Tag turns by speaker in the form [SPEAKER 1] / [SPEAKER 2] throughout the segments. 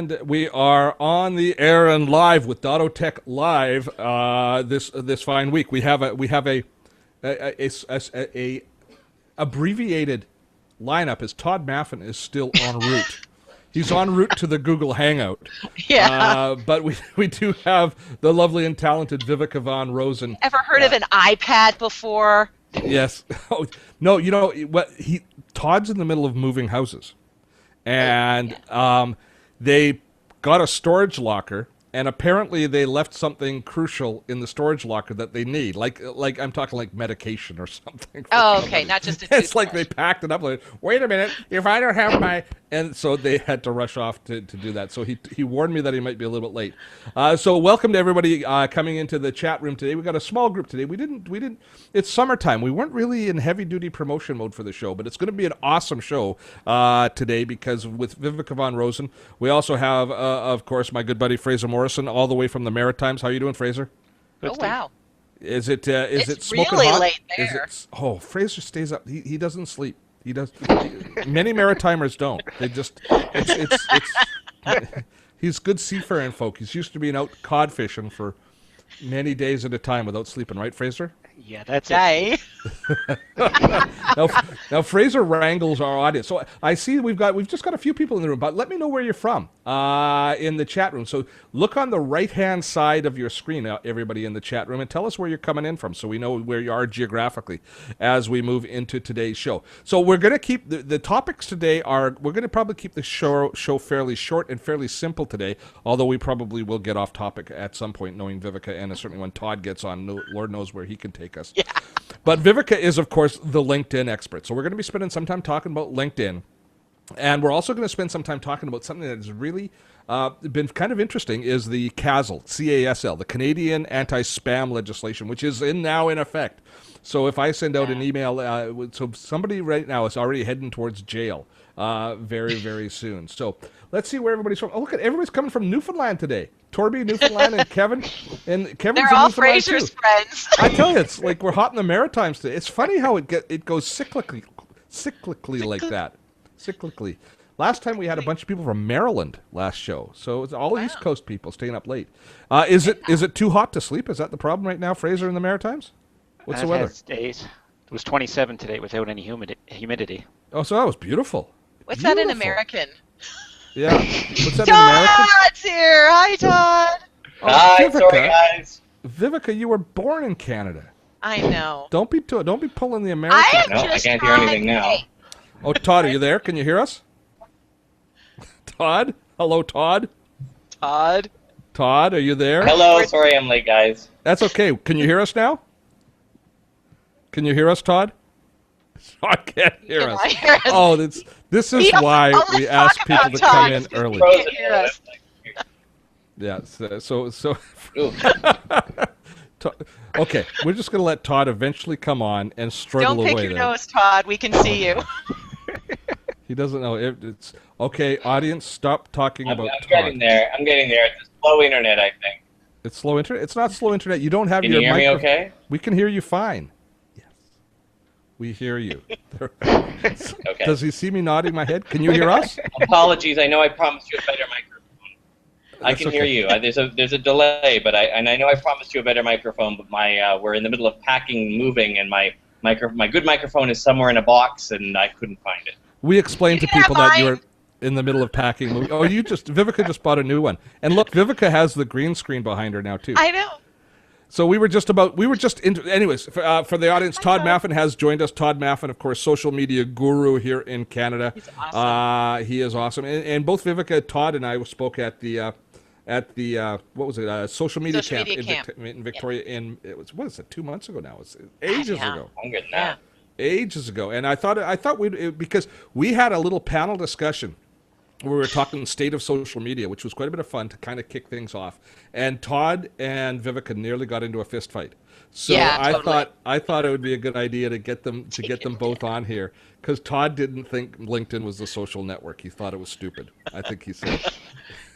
[SPEAKER 1] And we are on the air and live with Dotto Tech Live this fine week. We have a abbreviated lineup as Todd Maffin is still en route. He's en route to the Google Hangout.
[SPEAKER 2] Yeah.
[SPEAKER 1] But we do have the lovely and talented Viveka Von Rosen.
[SPEAKER 2] Ever heard of an iPad before?
[SPEAKER 1] Yes. Oh, no, you know what? Todd's in the middle of moving houses. And they got a storage locker, and apparently they left something crucial in the storage locker that they need. Like I'm talking like medication or something.
[SPEAKER 2] Oh, okay, not just a toothbrush.
[SPEAKER 1] It's like they packed it up like, wait a minute, if I don't have my... And so they had to rush off to do that. So he warned me that he might be a little bit late. So welcome to everybody coming into the chat room today. We got a small group today. We didn't. It's summertime. We weren't really in heavy duty promotion mode for the show, but it's going to be an awesome show today because with Viveka Von Rosen, we also have, of course, my good buddy Fraser Morrison, all the way from the Maritimes. How are you doing, Fraser?
[SPEAKER 2] Oh wow.
[SPEAKER 1] Is it
[SPEAKER 2] It's
[SPEAKER 1] smoking
[SPEAKER 2] really
[SPEAKER 1] hot?
[SPEAKER 2] late there.
[SPEAKER 1] Fraser stays up. He doesn't sleep. He does. Many Maritimers don't. They just. He's good seafaring folk. He's used to being out cod fishing for many days at a time without sleeping, right, Fraser?
[SPEAKER 3] Yeah, that's it.
[SPEAKER 1] Now Fraser wrangles our audience. So I see we've just got a few people in the room, but let me know where you're from in the chat room. So look on the right-hand side of your screen, everybody in the chat room, and tell us where you're coming in from so we know where you are geographically as we move into today's show. So we're going to keep the topics today we're going to probably keep the show fairly short and fairly simple today, although we probably will get off topic at some point, knowing Viveka, and certainly when Todd gets on, Lord knows where he can take us.
[SPEAKER 2] Yeah.
[SPEAKER 1] But Viveka is, of course, the LinkedIn expert. So we're going to be spending some time talking about LinkedIn. And we're also going to spend some time talking about something that has really been kind of interesting is the CASL, C-A-S-L, the Canadian Anti-Spam legislation, which is now in effect. So if I send out an email, so somebody right now is already heading towards jail very, very soon. So let's see where everybody's from. Oh, look at everybody's coming from Newfoundland today. Torby, Newfoundland, and Kevin's
[SPEAKER 2] They're
[SPEAKER 1] in
[SPEAKER 2] all
[SPEAKER 1] Newfoundland
[SPEAKER 2] Fraser's
[SPEAKER 1] too.
[SPEAKER 2] friends.
[SPEAKER 1] I tell you, it's like we're hot in the Maritimes today. It's funny how it goes cyclically like that. Cyclically. Last time we had a bunch of people from Maryland last show, so it's all East Coast people staying up late. Is it too hot to sleep? Is that the problem right now, Fraser, in the Maritimes? What's the weather?
[SPEAKER 3] Days. It was 27 today without any humidity.
[SPEAKER 1] Oh, so that was beautiful.
[SPEAKER 2] What's that in American?
[SPEAKER 1] Yeah. What's that in American?
[SPEAKER 2] Todd's here. Hi, Todd.
[SPEAKER 1] Oh,
[SPEAKER 4] Hi,
[SPEAKER 1] Viveka.
[SPEAKER 4] sorry guys.
[SPEAKER 1] Viveka, you were born in Canada.
[SPEAKER 2] I know.
[SPEAKER 1] Don't be pulling the American.
[SPEAKER 4] No, I can't hear anything now.
[SPEAKER 1] Oh, Todd, are you there? Can you hear us? Todd? Hello, Todd?
[SPEAKER 2] Todd.
[SPEAKER 1] Todd, are you there?
[SPEAKER 4] Hello, sorry I'm late, guys.
[SPEAKER 1] That's okay. Can you hear us now? Can you hear us, Todd? I can't hear us.
[SPEAKER 2] Hear us.
[SPEAKER 1] Oh, this is why we ask people to come in early.
[SPEAKER 2] Can't hear us.
[SPEAKER 1] Yeah. So. Okay, we're just going to let Todd eventually come on and struggle
[SPEAKER 2] Don't
[SPEAKER 1] away
[SPEAKER 2] pick your
[SPEAKER 1] there.
[SPEAKER 2] nose, Todd. We can see you.
[SPEAKER 1] He doesn't know. It's okay. Audience, stop talking
[SPEAKER 4] I'm
[SPEAKER 1] about
[SPEAKER 4] getting
[SPEAKER 1] Todd.
[SPEAKER 4] there. I'm getting there. It's a slow internet, I think.
[SPEAKER 1] It's slow internet. It's not slow internet. You don't have
[SPEAKER 4] Can
[SPEAKER 1] your
[SPEAKER 4] you hear me
[SPEAKER 1] micro-
[SPEAKER 4] okay?
[SPEAKER 1] We can hear you fine. Yes, we hear you.
[SPEAKER 4] Okay.
[SPEAKER 1] Does he see me nodding my head? Can you hear us?
[SPEAKER 4] Apologies, I know I promised you a better microphone. I
[SPEAKER 1] That's
[SPEAKER 4] can hear
[SPEAKER 1] okay.
[SPEAKER 4] you. There's a delay, but I know I promised you a better microphone, but we're in the middle of packing, moving, and my good microphone is somewhere in a box, and I couldn't find it.
[SPEAKER 1] We explained to
[SPEAKER 2] You have
[SPEAKER 1] people that you
[SPEAKER 2] mine.
[SPEAKER 1] were in the middle of packing. Oh, Viveka just bought a new one. And look, Viveka has the green screen behind her now, too.
[SPEAKER 2] I know.
[SPEAKER 1] So anyways, for the audience, Todd Maffin has joined us. Todd Maffin, of course, social media guru here in Canada.
[SPEAKER 2] He's awesome.
[SPEAKER 1] He is awesome. And both Viveka, Todd, and I spoke at the what was it? Social media camp in Victoria. What is it? 2 months ago now. It's ages ago.
[SPEAKER 4] Longer than that.
[SPEAKER 1] Ages ago. And I thought because we had a little panel discussion where we were talking state of social media, which was quite a bit of fun to kind of kick things off. And Todd and Viveka nearly got into a fist fight. So
[SPEAKER 2] Yeah,
[SPEAKER 1] I
[SPEAKER 2] totally.
[SPEAKER 1] thought it would be a good idea to get them both on here, because Todd didn't think LinkedIn was the social network. He thought it was stupid. I think he said.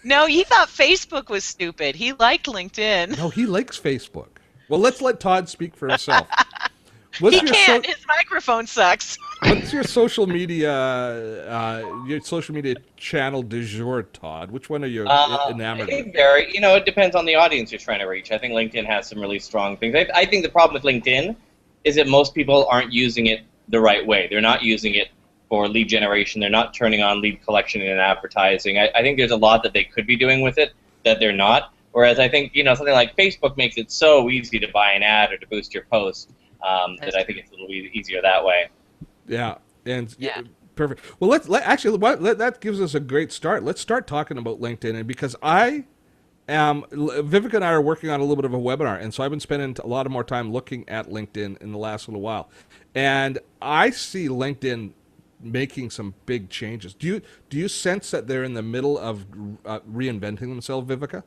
[SPEAKER 2] No, he thought Facebook was stupid. He liked LinkedIn.
[SPEAKER 1] No, he likes Facebook. Well, let's let Todd speak for himself.
[SPEAKER 2] He can't. His microphone sucks.
[SPEAKER 1] what's your social media channel du jour, Todd? Which one are you enamored with?
[SPEAKER 4] It varies. You know, it depends on the audience you're trying to reach. I think LinkedIn has some really strong things. I think the problem with LinkedIn is that most people aren't using it the right way. They're not using it for lead generation. They're not turning on lead collection and advertising. I think there's a lot that they could be doing with it that they're not. Whereas I think, you know, something like Facebook makes it so easy to buy an ad or to boost your post that I think it's a little easier that way.
[SPEAKER 1] Yeah, and perfect. Well, that gives us a great start. Let's start talking about LinkedIn, and because Vivek and I are working on a little bit of a webinar, and so I've been spending a lot more time looking at LinkedIn in the last little while, and I see LinkedIn making some big changes. Do you sense that they're in the middle of reinventing themselves, Viveka?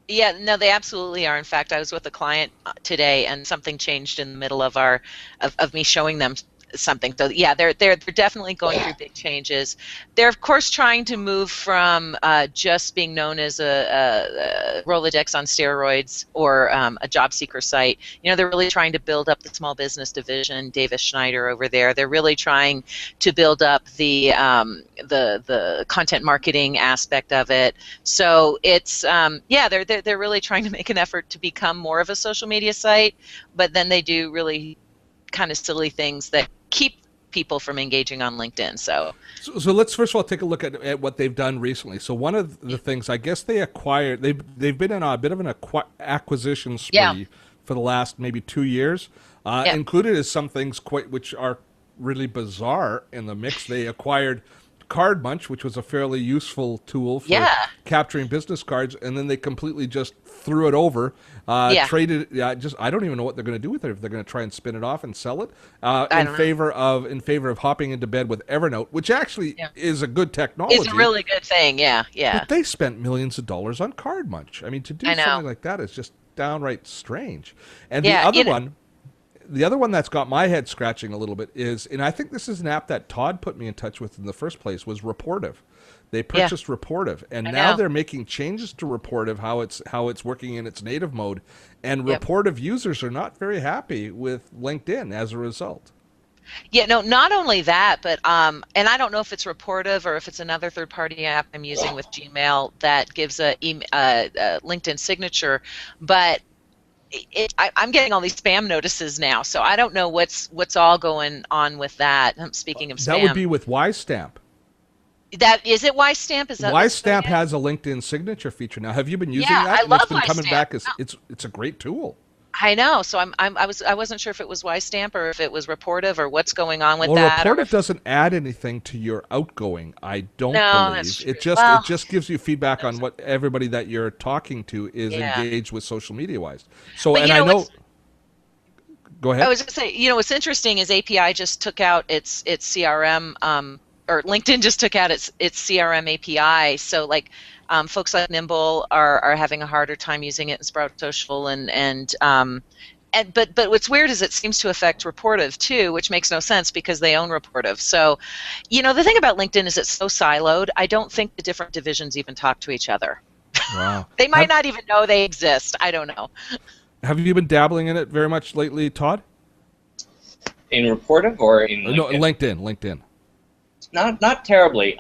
[SPEAKER 2] Yeah, no, they absolutely are. In fact, I was with a client today, and something changed in the middle of of me showing them something. So yeah, they're definitely going through big changes. They're of course trying to move from just being known as a Rolodex on steroids or a job seeker site. You know, they're really trying to build up the small business division. Davis Schneider over there. They're really trying to build up the content marketing aspect of it. So it's they're really trying to make an effort to become more of a social media site, but then they do really kind of silly things that keep people from engaging on LinkedIn. So
[SPEAKER 1] let's first of all take a look at what they've done recently. So one of the things, I guess they acquired, they've been in a bit of an acquisition spree for the last maybe 2 years. Included is some things which are really bizarre in the mix. They acquired Card Munch, which was a fairly useful tool for capturing business cards, and then they completely just threw it over, traded it. I don't even know what they're going to do with it. If they're going to try and spin it off and sell it in favor of hopping into bed with Evernote, which actually is a good technology.
[SPEAKER 2] It's a really good thing. Yeah.
[SPEAKER 1] But they spent millions of dollars on Card Munch. I mean, to do something like that is just downright strange. And the other one that's got my head scratching a little bit is, and I think this is an app that Todd put me in touch with in the first place, was Reportive. They purchased Reportive, and now they're making changes to Reportive, how it's working in its native mode, and Reportive users are not very happy with LinkedIn as a result.
[SPEAKER 2] Yeah, no, not only that, but and I don't know if it's Reportive or if it's another third-party app I'm using with Gmail that gives a LinkedIn signature, but I'm getting all these spam notices now, so I don't know what's all going on with that. Speaking of spam,
[SPEAKER 1] that would be with YStamp.
[SPEAKER 2] That is it. YStamp is that?
[SPEAKER 1] YStamp has a LinkedIn signature feature now. Have you been using that?
[SPEAKER 2] I love
[SPEAKER 1] it's been coming
[SPEAKER 2] YStamp.
[SPEAKER 1] back. It's a great tool.
[SPEAKER 2] I know. So I wasn't sure if it was YStamp or if it was Reportive or what's going on with
[SPEAKER 1] that.
[SPEAKER 2] that.
[SPEAKER 1] Well, Reportive doesn't add anything to your outgoing. I don't believe
[SPEAKER 2] that's true.
[SPEAKER 1] it just gives you feedback on what everybody that you're talking to is engaged with social media wise. So,
[SPEAKER 2] but
[SPEAKER 1] and I know. Go ahead.
[SPEAKER 2] I was going to say, what's interesting is API just took out its CRM, or LinkedIn just took out its CRM API. So like. Folks like Nimble are having a harder time using it in Sprout Social, but what's weird is it seems to affect Reportive too, which makes no sense because they own Reportive. So, the thing about LinkedIn is it's so siloed. I don't think the different divisions even talk to each other.
[SPEAKER 1] Wow.
[SPEAKER 2] They might not even know they exist. I don't know.
[SPEAKER 1] Have you been dabbling in it very much lately, Todd?
[SPEAKER 4] In Reportive or in LinkedIn?
[SPEAKER 1] No, LinkedIn.
[SPEAKER 4] Not terribly.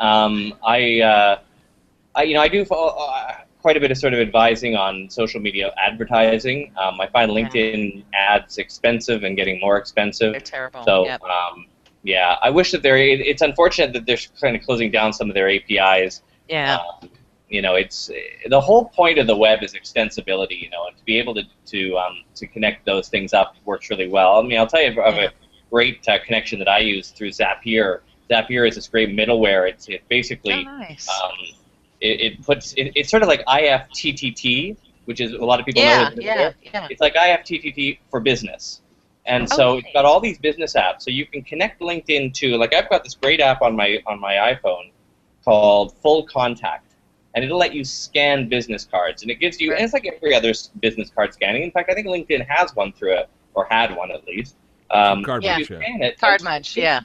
[SPEAKER 4] I do quite a bit of sort of advising on social media advertising. I find LinkedIn ads expensive and getting more expensive.
[SPEAKER 2] They're terrible.
[SPEAKER 4] So, I wish that it's unfortunate that they're kind of closing down some of their APIs.
[SPEAKER 2] Yeah.
[SPEAKER 4] It's the whole point of the web is extensibility. And to be able to connect those things up works really well. I mean, I'll tell you of a great connection that I use through Zapier. Zapier is this great middleware. It's basically.
[SPEAKER 2] Oh, nice.
[SPEAKER 4] It's sort of like IFTTT, which is a lot of people know. It's like IFTTT for business, and so it's got all these business apps. So you can connect LinkedIn to, like, I've got this great app on my iPhone called Full Contact, and it'll let you scan business cards, and it gives you, and it's like every other business card scanning. In fact, I think LinkedIn has one through it, or had one at least.
[SPEAKER 1] Card
[SPEAKER 2] Munch, yeah.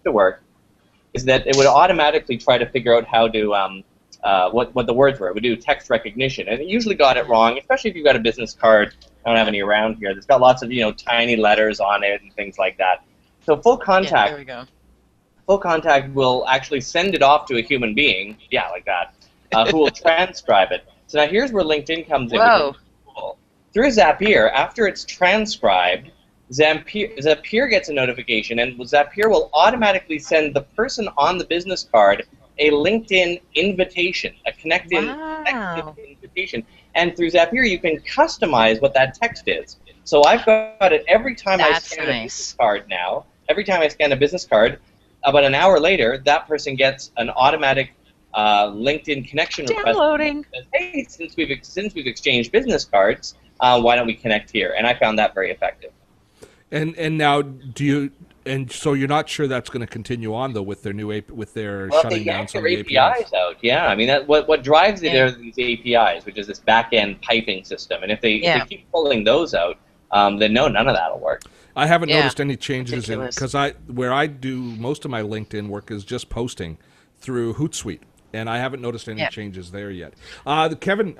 [SPEAKER 4] To work is that it would automatically try to figure out how to what the words were. It would do text recognition, and it usually got it wrong, especially if you've got a business card. I don't have any around here. That's got lots of tiny letters on it and things like that. So Full Contact full contact will actually send it off to a human being, yeah, like that, who will transcribe it. So now here's where LinkedIn comes in.
[SPEAKER 2] Whoa.
[SPEAKER 4] Cool. Through Zapier, after it's transcribed, Zapier gets a notification, and Zapier will automatically send the person on the business card a LinkedIn invitation, a connected invitation. And through Zapier, you can customize what that text is. So I've got it every time I scan a business card now. Every time I scan a business card, about an hour later, that person gets an automatic LinkedIn connection request. That says, hey, since we've exchanged business cards, why don't we connect here? And I found that very effective.
[SPEAKER 1] And now so you're not sure that's going to continue on though with their new shutting down some of the
[SPEAKER 4] APIs out. Yeah, I mean what drives it are these APIs, which is this back end piping system. And if they keep pulling those out, then none of that'll work.
[SPEAKER 1] I haven't noticed any changes because where I do most of my LinkedIn work is just posting through Hootsuite. And I haven't noticed any changes there yet. Kevin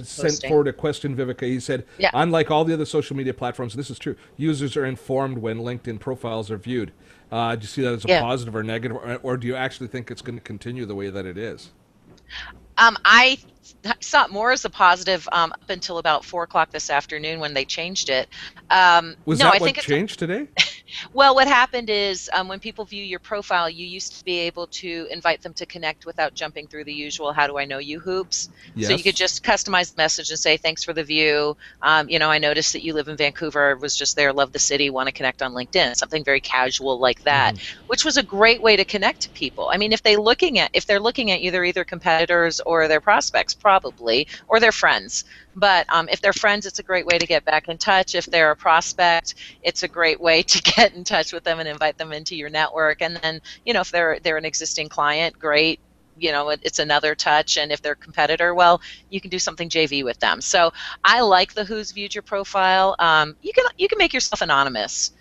[SPEAKER 1] sent forward a question, Vivica. He said, unlike all the other social media platforms, and this is true, users are informed when LinkedIn profiles are viewed. Do you see that as a positive or negative, or do you actually think it's going to continue the way that it is?
[SPEAKER 2] I saw it more as a positive up until about 4 o'clock this afternoon when they changed it.
[SPEAKER 1] I think changed today?
[SPEAKER 2] Well, what happened is when people view your profile, you used to be able to invite them to connect without jumping through the usual "how do I know you" hoops. Yes. So you could just customize the message and say, "Thanks for the view. I noticed that you live in Vancouver. Was just there. Love the city. Want to connect on LinkedIn." Something very casual like that, which was a great way to connect to people. I mean, if they're looking at you, they're either competitors or their prospects, probably, or their friends. But if they're friends, it's a great way to get back in touch. If they're a prospect, it's a great way to get in touch with them and invite them into your network. And then, if they're an existing client, great. It's another touch. And if they're a competitor, well, you can do something JV with them. So I like the who's viewed your profile. You can make yourself anonymous.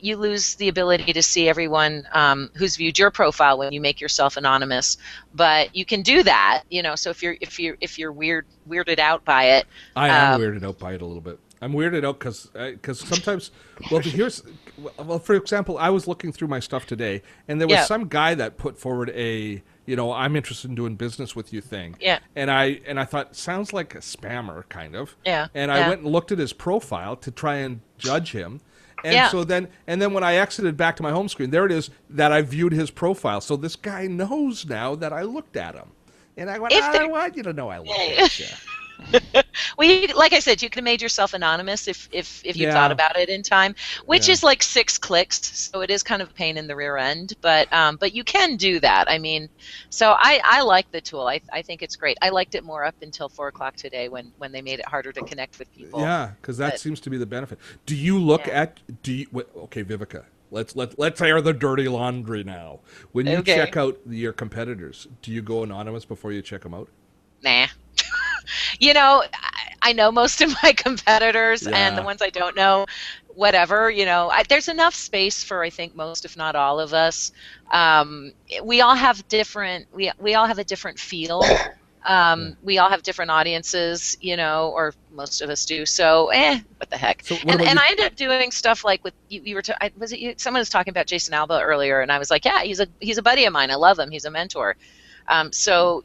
[SPEAKER 2] You lose the ability to see everyone who's viewed your profile when you make yourself anonymous, but you can do that. So if you're weirded out by it,
[SPEAKER 1] I am weirded out by it a little bit. I'm weirded out because sometimes, for example, I was looking through my stuff today, and there was some guy that put forward a I'm interested in doing business with you thing.
[SPEAKER 2] Yeah.
[SPEAKER 1] And I thought, sounds like a spammer kind of.
[SPEAKER 2] Yeah.
[SPEAKER 1] And I went and looked at his profile to try and judge him. And so then when I exited back to my home screen, there it is that I viewed his profile. So this guy knows now that I looked at him. And I went, I want you to know I looked at you.
[SPEAKER 2] Well, like I said, you could have made yourself anonymous if you thought about it in time, which is like 6 clicks, so it is kind of a pain in the rear end, but you can do that. I mean, so I like the tool. I think it's great. I liked it more up until 4 o'clock today when they made it harder to connect with people.
[SPEAKER 1] Yeah, because that seems to be the benefit. Do you look at okay, Vivica? Let's air the dirty laundry now. When you check out your competitors, do you go anonymous before you check them out?
[SPEAKER 2] Nah. I know most of my competitors, and the ones I don't know, whatever. There's enough space for, I think, most, if not all of us. We all have different. We all have a different feel. We all have different audiences, or most of us do. So, what the heck? So and I ended up doing stuff like with you were. Was it you? Someone was talking about Jason Alba earlier, and I was like, yeah, he's a buddy of mine. I love him. He's a mentor. So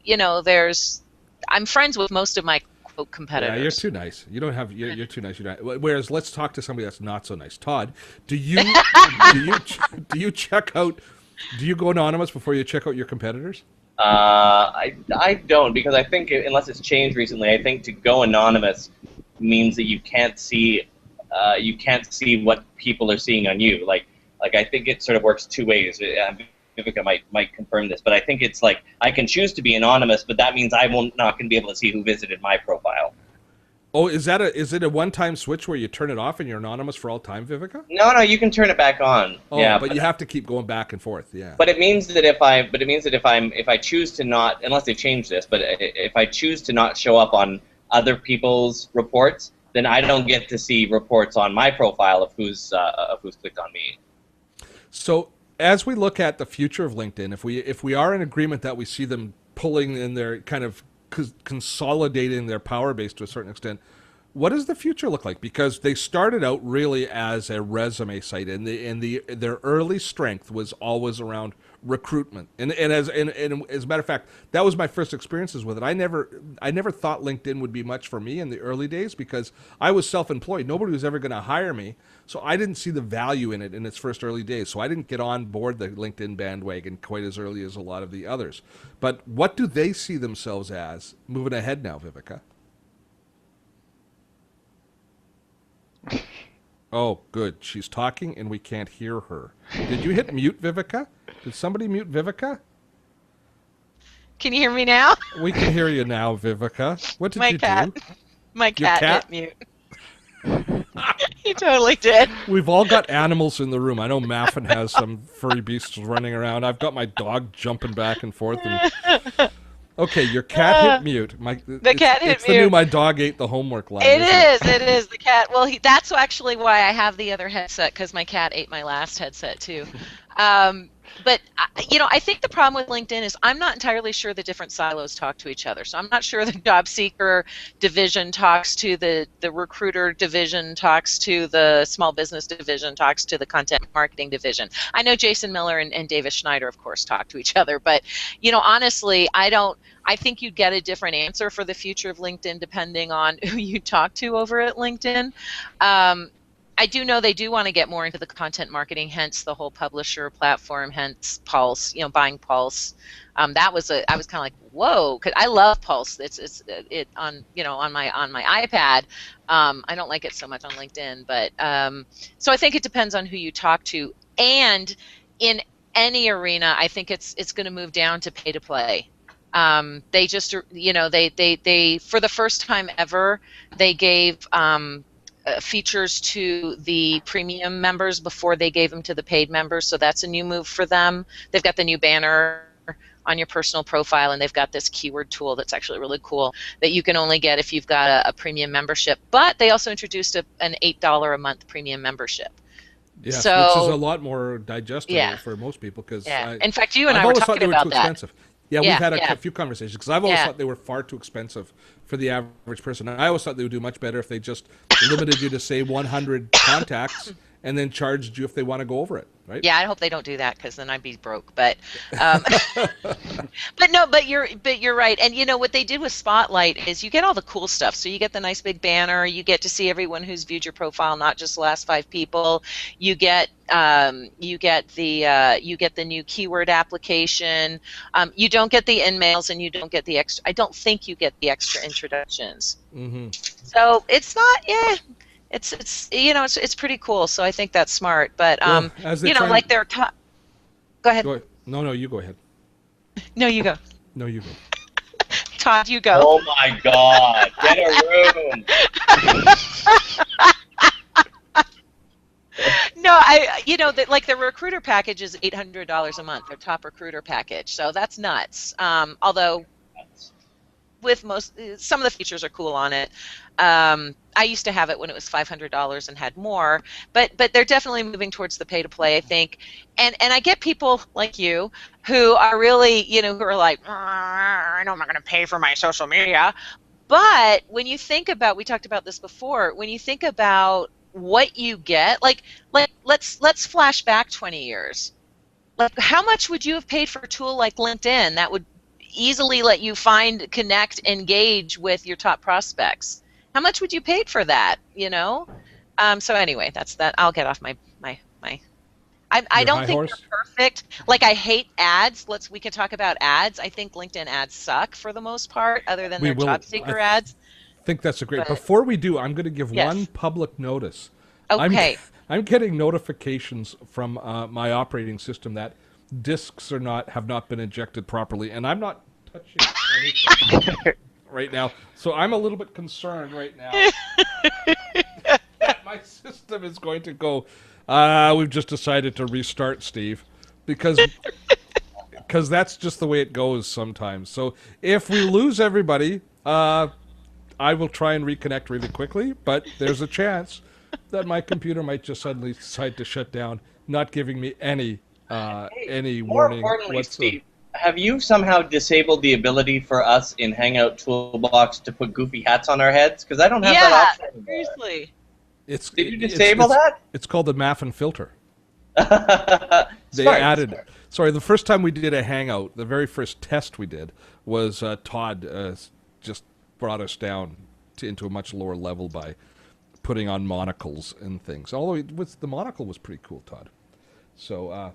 [SPEAKER 2] I'm friends with most of my quote competitors.
[SPEAKER 1] Yeah, you're too nice. You don't have. You're too nice. Whereas, let's talk to somebody that's not so nice. Todd, do you check out? Do you go anonymous before you check out your competitors?
[SPEAKER 4] I don't, because I think unless it's changed recently, I think to go anonymous means that you can't see what people are seeing on you. Like I think it sort of works two ways. Vivica might confirm this, but I think it's like I can choose to be anonymous, but that means I'm not going to be able to see who visited my profile.
[SPEAKER 1] Oh, is it a one-time switch where you turn it off and you're anonymous for all time, Vivica?
[SPEAKER 4] No, you can turn it back on.
[SPEAKER 1] Oh, yeah, but you have to keep going back and forth. Yeah.
[SPEAKER 4] But it means that if I choose to not, unless they've changed this, but if I choose to not show up on other people's reports, then I don't get to see reports on my profile of who's clicked on me.
[SPEAKER 1] So, as we look at the future of LinkedIn, if we are in agreement that we see them pulling in their kind of consolidating their power base to a certain extent, what does the future look like? Because they started out really as a resume site, and their early strength was always around recruitment. And as a matter of fact, that was my first experiences with it. I never thought LinkedIn would be much for me in the early days because I was self-employed. Nobody was ever going to hire me, so I didn't see the value in it in its first early days. So I didn't get on board the LinkedIn bandwagon quite as early as a lot of the others. But what do they see themselves as moving ahead now, Vivica? Oh, good. She's talking and we can't hear her. Did you hit mute, Vivica? Did somebody mute Vivica?
[SPEAKER 2] Can you hear me now?
[SPEAKER 1] We can hear you now, Vivica. What did you do?
[SPEAKER 2] My cat hit mute. He totally did.
[SPEAKER 1] We've all got animals in the room. I know Maffin has some furry beasts running around. I've got my dog jumping back and forth. Okay, your cat hit mute.
[SPEAKER 2] The cat hit mute.
[SPEAKER 1] It's the new "my dog ate the homework" line.
[SPEAKER 2] It is. The cat. Well, that's actually why I have the other headset, because my cat ate my last headset too. But I think the problem with LinkedIn is I'm not entirely sure the different silos talk to each other. So I'm not sure the job seeker division talks to the recruiter division, talks to the small business division, talks to the content marketing division. I know Jason Miller and Davis Schneider, of course, talk to each other. But, honestly, I think you'd get a different answer for the future of LinkedIn depending on who you talk to over at LinkedIn. I do know they do want to get more into the content marketing, hence the whole publisher platform, hence Pulse, buying Pulse. I was kind of like, whoa, 'cause I love Pulse. It's on my iPad. I don't like it so much on LinkedIn, but so I think it depends on who you talk to. And in any arena, I think it's going to move down to pay to play. They just, they for the first time ever, they gave features to the premium members before they gave them to the paid members. So that's a new move for them. They've got the new banner on your personal profile, and they've got this keyword tool that's actually really cool that you can only get if you've got a premium membership. But they also introduced an $8 a month premium membership.
[SPEAKER 1] Yes,
[SPEAKER 2] so,
[SPEAKER 1] which is a lot more digestible for most people. Because
[SPEAKER 2] in fact, you and I were talking about that.
[SPEAKER 1] Expensive. Yeah, we've had a few conversations because I've always thought they were far too expensive for the average person. I always thought they would do much better if they just limited you to, say, 100 contacts and then charged you if they want to go over it, right?
[SPEAKER 2] Yeah, I hope they don't do that because then I'd be broke. But but you're right. And what they did with Spotlight is you get all the cool stuff. So you get the nice big banner. You get to see everyone who's viewed your profile, not just the last 5 people. You get the new keyword application. You don't get the in-mails, and you don't get the extra. I don't think you get the extra introductions. Mm-hmm. So it's not. Yeah. It's pretty cool. So I think that's smart. But like they're Go ahead.
[SPEAKER 1] No, you go ahead.
[SPEAKER 2] No, you go.
[SPEAKER 1] No, you go.
[SPEAKER 2] Todd, you go.
[SPEAKER 4] Oh my God! Get a room.
[SPEAKER 2] No, the recruiter package is $800 a month. Their top recruiter package. So that's nuts. Although with some of the features are cool on it. I used to have it when it was $500 and had more, but they're definitely moving towards the pay to play, I think. And I get people like you who are really, who are like, I know I'm not going to pay for my social media. But when you think about, we talked about this before, when you think about what you get, like let's flash back 20 years. Like, how much would you have paid for a tool like LinkedIn that would easily let you find, connect, engage with your top prospects? How much would you pay for that? So anyway, that's that. I'll get off my. I don't think they're perfect. Like, I hate ads. We can talk about ads. I think LinkedIn ads suck for the most part, other than their job seeker ads.
[SPEAKER 1] I think that's a great. Before we do, I'm going to give one public notice.
[SPEAKER 2] Okay.
[SPEAKER 1] I'm getting notifications from my operating system that disks have not been injected properly, and I'm not touching anything right now. So I'm a little bit concerned right now that my system is going to go. We've just decided to restart, Steve, because that's just the way it goes sometimes. So if we lose everybody, I will try and reconnect really quickly, but there's a chance that my computer might just suddenly decide to shut down, not giving me any warning.
[SPEAKER 4] More importantly, Steve, have you somehow disabled the ability for us in Hangout Toolbox to put goofy hats on our heads? Because I don't have that option anymore.
[SPEAKER 2] Seriously.
[SPEAKER 4] Did you disable that?
[SPEAKER 1] It's called the Maffin filter. They added it. Sorry, the first time we did a hangout, the very first test we did was Todd just brought us down into a much lower level by putting on monocles and things. Although the monocle was pretty cool, Todd. So,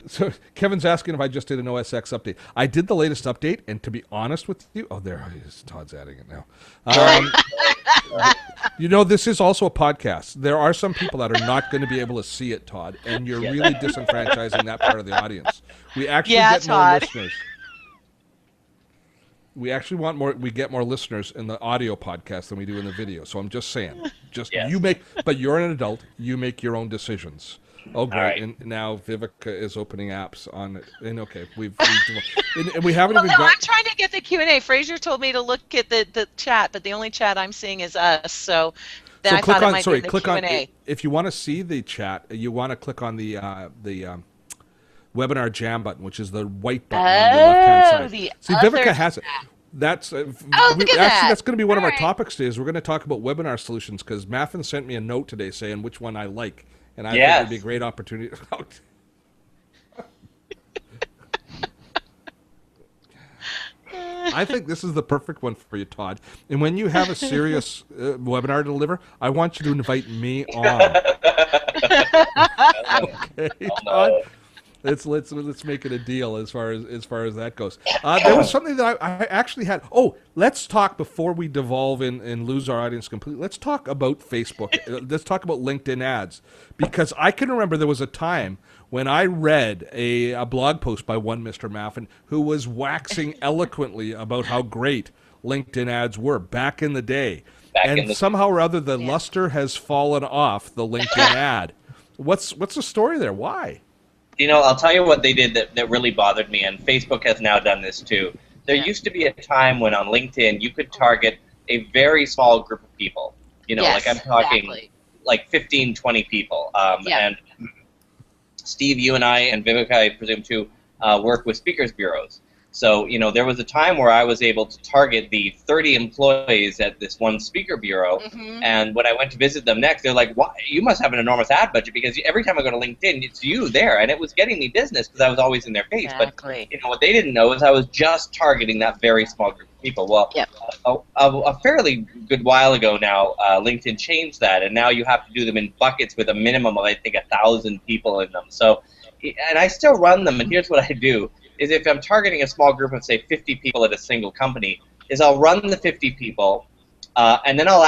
[SPEAKER 1] so Kevin's asking if I just did an OS X update. I did the latest update, and to be honest with you, there he is. Todd's adding it now. You know, this is also a podcast. There are some people that are not going to be able to see it, Todd, and you're really disenfranchising that part of the audience. We actually get more listeners. We actually want more. We get more listeners in the audio podcast than we do in the video. So I'm just saying, you make. But you're an adult. You make your own decisions. Oh, great! Right. And now Vivica is opening apps on it. And okay, and we haven't even.
[SPEAKER 2] I'm trying to get the Q&A. Fraser told me to look at the chat, but the only chat I'm seeing is us. So then I thought it might be the Q&A.
[SPEAKER 1] If you want to see the chat, you want to click on the webinar jam button, which is the white button on the left-hand side. See, Vivica has it. That's that's going to be one of our topics today. Is we're going to talk about webinar solutions because Maffin sent me a note today saying which one I like. And I think it'd be a great opportunity. I think this is the perfect one for you, Todd. And when you have a serious webinar to deliver, I want you to invite me on. Okay, Todd. Let's make it a deal as far as that goes. There was something that I actually had. Oh, let's talk before we devolve and lose our audience completely. Let's talk about Facebook. Let's talk about LinkedIn ads, because I can remember there was a time when I read a blog post by one Mr. Maffin who was waxing eloquently about how great LinkedIn ads were back in the day, somehow or other the luster has fallen off the LinkedIn ad. What's the story there? Why?
[SPEAKER 4] You know, I'll tell you what they did that really bothered me, and Facebook has now done this too. There used to be a time when on LinkedIn you could target a very small group of people. You know, like I'm talking like 15, 20 people. And Steve, you and I, and Vivica, I presume too, work with speakers bureaus. So, you know, there was a time where I was able to target the 30 employees at this one speaker bureau, and when I went to visit them next, they're like, "Why? You must have an enormous ad budget, because every time I go to LinkedIn, it's you there," and it was getting me business because I was always in their face. But you know what they didn't know is I was just targeting that very small group of people. Well, a fairly good while ago now, LinkedIn changed that, and now you have to do them in buckets with a minimum of, I think, 1,000 people in them. So, and I still run them, and here's what I do. Is if I'm targeting a small group of, say, 50 people at a single company, is I'll run the 50 people, and then I'll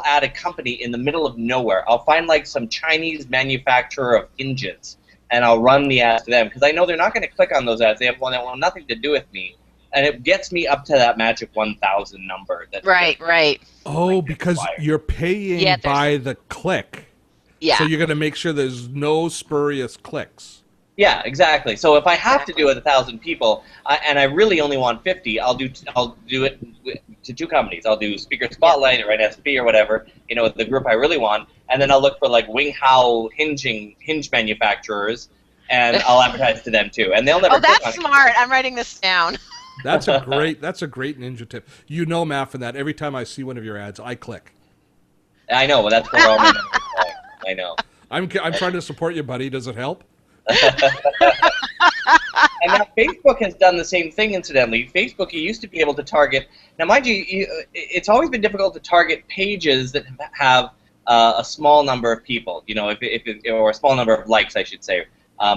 [SPEAKER 4] add a company in the middle of nowhere. I'll find like some Chinese manufacturer of hinges, and I'll run the ads to them because I know they're not going to click on those ads. They have one that want nothing to do with me, and it gets me up to that magic 1,000 number.
[SPEAKER 2] Right.
[SPEAKER 1] Oh, because you're paying by the click.
[SPEAKER 2] Yeah.
[SPEAKER 1] So you're going to make sure there's no spurious clicks.
[SPEAKER 4] Yeah, exactly. So if I have to do it 1,000 people, and I really only want 50, I'll do it to two companies. I'll do Speaker Spotlight or NSP or whatever, you know, the group I really want, and then I'll look for like Wing Hao hinge manufacturers, and I'll advertise to them too. And they'll never.
[SPEAKER 2] Oh, that's smart. I'm writing this down.
[SPEAKER 1] That's a great ninja tip. You know, Maffin, that every time I see one of your ads, I click.
[SPEAKER 4] I know. Well, that's where all my numbers are. I know.
[SPEAKER 1] I'm trying to support you, buddy. Does it help?
[SPEAKER 4] And now Facebook has done the same thing, incidentally. Facebook, you used to be able to target. Now, mind you, it's always been difficult to target pages that have a small number of people, you know, or a small number of likes, I should say.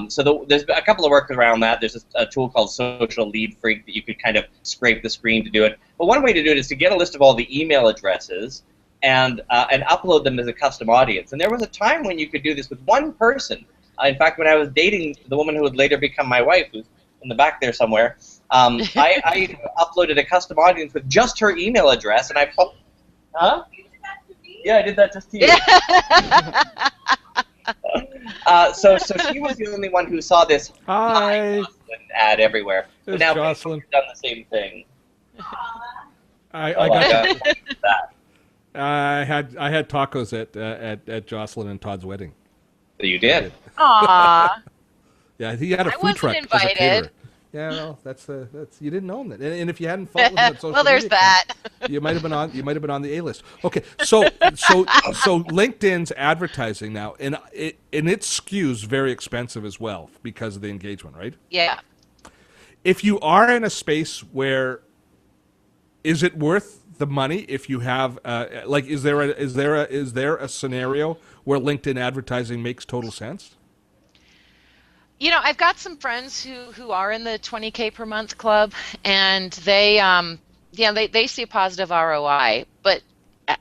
[SPEAKER 4] So there's a couple of works around that. There's a tool called Social Lead Freak that you could kind of scrape the screen to do it. But one way to do it is to get a list of all the email addresses and upload them as a custom audience. And there was a time when you could do this with one person. In fact, when I was dating the woman who would later become my wife, who's in the back there somewhere, I uploaded a custom audience with just her email address, and Huh? Yeah, I did that just to you. So she was the only one who saw this
[SPEAKER 1] Hi
[SPEAKER 4] ad everywhere.
[SPEAKER 1] But
[SPEAKER 4] now
[SPEAKER 1] Jocelyn.
[SPEAKER 4] Facebook's done the same thing.
[SPEAKER 1] I got that. I had tacos at Jocelyn and Todd's wedding.
[SPEAKER 4] So you did.
[SPEAKER 2] Aww.
[SPEAKER 1] Yeah, he had a
[SPEAKER 2] I
[SPEAKER 1] food
[SPEAKER 2] wasn't
[SPEAKER 1] truck
[SPEAKER 2] invited.
[SPEAKER 1] as a caterer. Yeah, well, that's you didn't own that, and if you hadn't followed that social
[SPEAKER 2] well, there's
[SPEAKER 1] media
[SPEAKER 2] that.
[SPEAKER 1] account, you might have been on the A list. Okay, so LinkedIn's advertising now, and it skews very expensive as well because of the engagement, right?
[SPEAKER 2] Yeah.
[SPEAKER 1] If you are in a space where, is it worth the money if you have like is there a scenario where LinkedIn advertising makes total sense?
[SPEAKER 2] I've got some friends who are in the 20K per month club, and they they see a positive ROI. But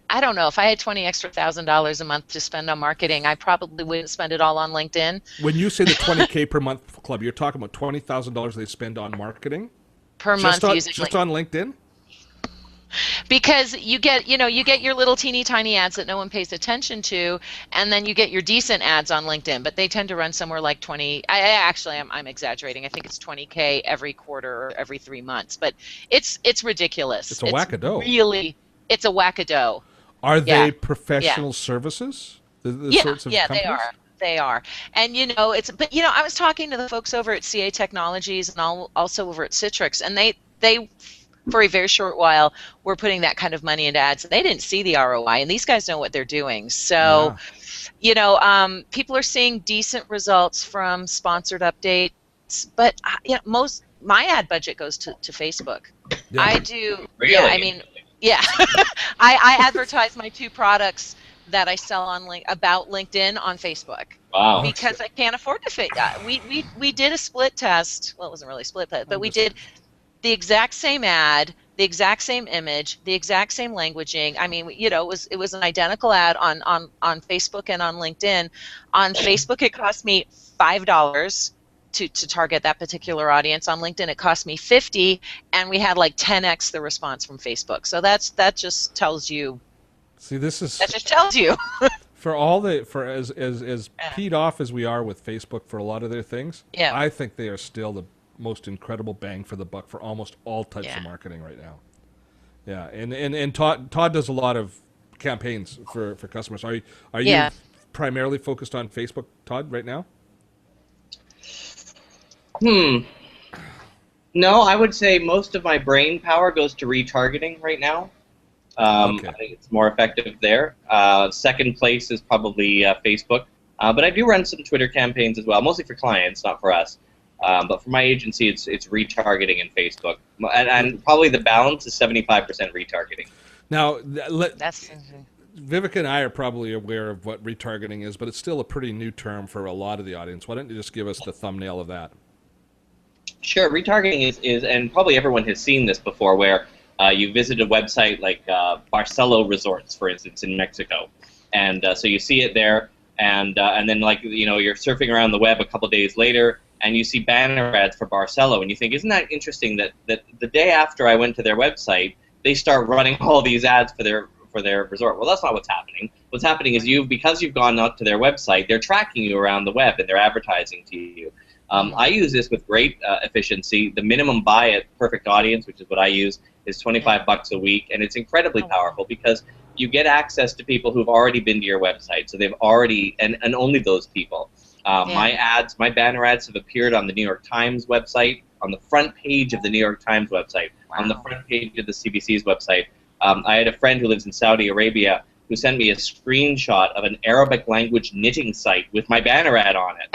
[SPEAKER 2] I don't know, if I had $20,000 a month to spend on marketing, I probably wouldn't spend it all on LinkedIn.
[SPEAKER 1] When you say the 20K per month club, you're talking about $20,000 they spend on marketing
[SPEAKER 2] Per month, using
[SPEAKER 1] just on LinkedIn.
[SPEAKER 2] Because you get your little teeny tiny ads that no one pays attention to, and then you get your decent ads on LinkedIn, but they tend to run somewhere like 20. I'm exaggerating. I think it's 20K every quarter or every 3 months, but it's ridiculous.
[SPEAKER 1] It's a wackadoo.
[SPEAKER 2] Really, it's a wackadoo.
[SPEAKER 1] Are they
[SPEAKER 2] Yeah.
[SPEAKER 1] professional services? The
[SPEAKER 2] Yeah,
[SPEAKER 1] sorts of
[SPEAKER 2] yeah,
[SPEAKER 1] companies?
[SPEAKER 2] they are. And I was talking to the folks over at CA Technologies and also over at Citrix, and they for a very short while were putting that kind of money into ads, and they didn't see the ROI, and these guys know what they're doing. So, people are seeing decent results from sponsored updates, but my ad budget goes to Facebook.
[SPEAKER 1] Yeah.
[SPEAKER 2] I do.
[SPEAKER 4] Really?
[SPEAKER 2] Yeah, I mean, yeah. I advertise my 2 products that I sell about LinkedIn on Facebook.
[SPEAKER 4] Wow.
[SPEAKER 2] Because I can't afford to fit. We did a split test. Well, it wasn't really a split test, but we did the exact same ad, the exact same image, the exact same languaging. I mean, it was an identical ad on Facebook and on LinkedIn. On Facebook, it cost me $5 to target that particular audience. On LinkedIn, it cost me $50, and we had like 10x the response from Facebook. So that just tells you.
[SPEAKER 1] See, this is
[SPEAKER 2] That just tells you.
[SPEAKER 1] for as peed off as we are with Facebook for a lot of their things.
[SPEAKER 2] Yeah.
[SPEAKER 1] I think they are still the most incredible bang for the buck for almost all types of marketing right now. Yeah, and Todd does a lot of campaigns for customers. Are you primarily focused on Facebook, Todd, right now?
[SPEAKER 4] No, I would say most of my brain power goes to retargeting right now.
[SPEAKER 1] Okay.
[SPEAKER 4] I think it's more effective there. Second place is probably Facebook, but I do run some Twitter campaigns as well, mostly for clients, not for us. But for my agency, it's retargeting and Facebook, and probably the balance is 75% retargeting.
[SPEAKER 1] Now,
[SPEAKER 2] That's
[SPEAKER 1] Vivek and I are probably aware of what retargeting is, but it's still a pretty new term for a lot of the audience. Why don't you just give us the thumbnail of that?
[SPEAKER 4] Sure, retargeting is, and probably everyone has seen this before, where you visit a website like Barcelo Resorts, for instance, in Mexico, and so you see it there, and then you're surfing around the web a couple days later, and you see banner ads for Barcelo, and you think, isn't that interesting that the day after I went to their website, they start running all these ads for their resort. Well, that's not what's happening. What's happening is because you've gone out to their website, they're tracking you around the web, and they're advertising to you. I use this with great efficiency. The minimum buy at Perfect Audience, which is what I use, is $25 a week, and it's incredibly powerful because you get access to people who've already been to your website, so they've already, and only those people. My banner ads have appeared on the New York Times website, on the front page of the New York Times website, on the front page of the CBC's website. I had a friend who lives in Saudi Arabia who sent me a screenshot of an Arabic language knitting site with my banner ad on it.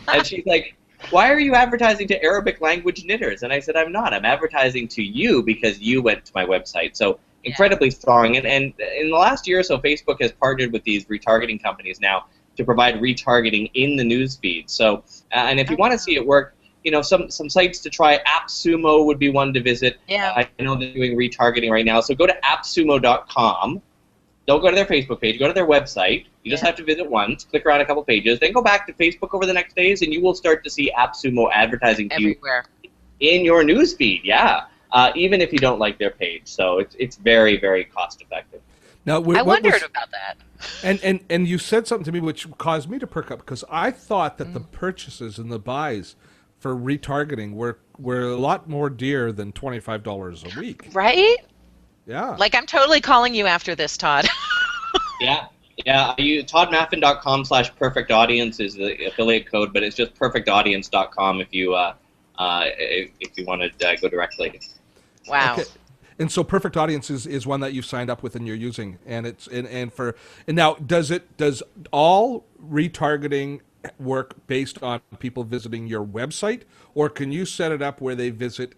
[SPEAKER 4] And she's like, why are you advertising to Arabic language knitters? And I said, I'm not. I'm advertising to you because you went to my website. So incredibly strong. And in the last year or so, Facebook has partnered with these retargeting companies now to provide retargeting in the news feed. So, and if you want to see it work, some sites to try. AppSumo would be one to visit.
[SPEAKER 2] Yeah.
[SPEAKER 4] I know they're doing retargeting right now. So go to appsumo.com. Don't go to their Facebook page. Go to their website. You just have to visit once, click around a couple pages, then go back to Facebook over the next days, and you will start to see AppSumo advertising to
[SPEAKER 2] everywhere
[SPEAKER 4] you in your news feed. Yeah, even if you don't like their page. So it's very, very cost effective.
[SPEAKER 1] Now,
[SPEAKER 2] I wondered about that.
[SPEAKER 1] And you said something to me which caused me to perk up, because I thought that the purchases and the buys for retargeting were a lot more dear than $25 a week.
[SPEAKER 2] Right?
[SPEAKER 1] Yeah.
[SPEAKER 2] Like, I'm totally calling you after this, Todd.
[SPEAKER 4] Yeah. ToddMaffin.com/perfectaudience is the affiliate code, but it's just perfectaudience.com if you if you want to go directly.
[SPEAKER 2] Wow.
[SPEAKER 1] Okay. And so Perfect Audience is one that you've signed up with and you're using, and now does all retargeting work based on people visiting your website, or can you set it up where they visit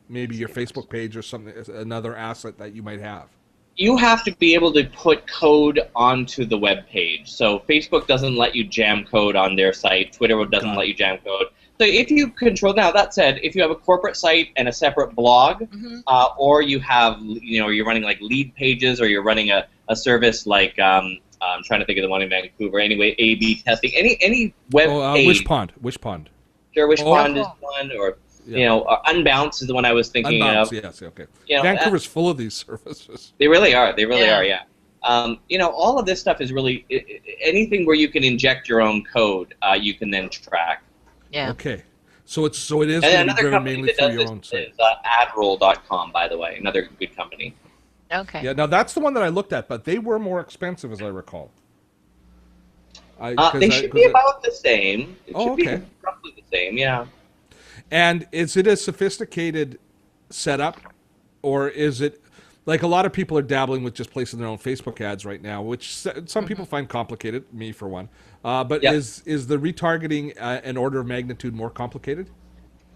[SPEAKER 1] maybe your Facebook page or something, another asset that you might have?
[SPEAKER 4] You have to be able to put code onto the web page. So Facebook doesn't let you jam code on their site. Twitter doesn't let you jam code. So if you control, now that said, if you have a corporate site and a separate blog, or you have, you're running like lead pages, or you're running a service like, I'm trying to think of the one in Vancouver. Anyway, A/B testing, any web page.
[SPEAKER 1] Wishpond.
[SPEAKER 4] Sure, Wishpond is one, or Unbounce is the one I was thinking
[SPEAKER 1] Unbounce,
[SPEAKER 4] of.
[SPEAKER 1] yes, okay. Vancouver's full of these services.
[SPEAKER 4] They really are. They really are. Yeah. All of this stuff is really anything where you can inject your own code. You can then track.
[SPEAKER 2] Yeah.
[SPEAKER 1] Okay. So it is going to be driven mainly through your own site.
[SPEAKER 4] Is adroll.com, by the way, another good company.
[SPEAKER 2] Okay.
[SPEAKER 1] Yeah. Now that's the one that I looked at, but they were more expensive, as I recall.
[SPEAKER 4] They should be about the same. It should be
[SPEAKER 1] okay.
[SPEAKER 4] roughly the same. Yeah.
[SPEAKER 1] And is it a sophisticated setup, or is it like a lot of people are dabbling with just placing their own Facebook ads right now, which some people find complicated, me for one. But is the retargeting an order of magnitude more complicated?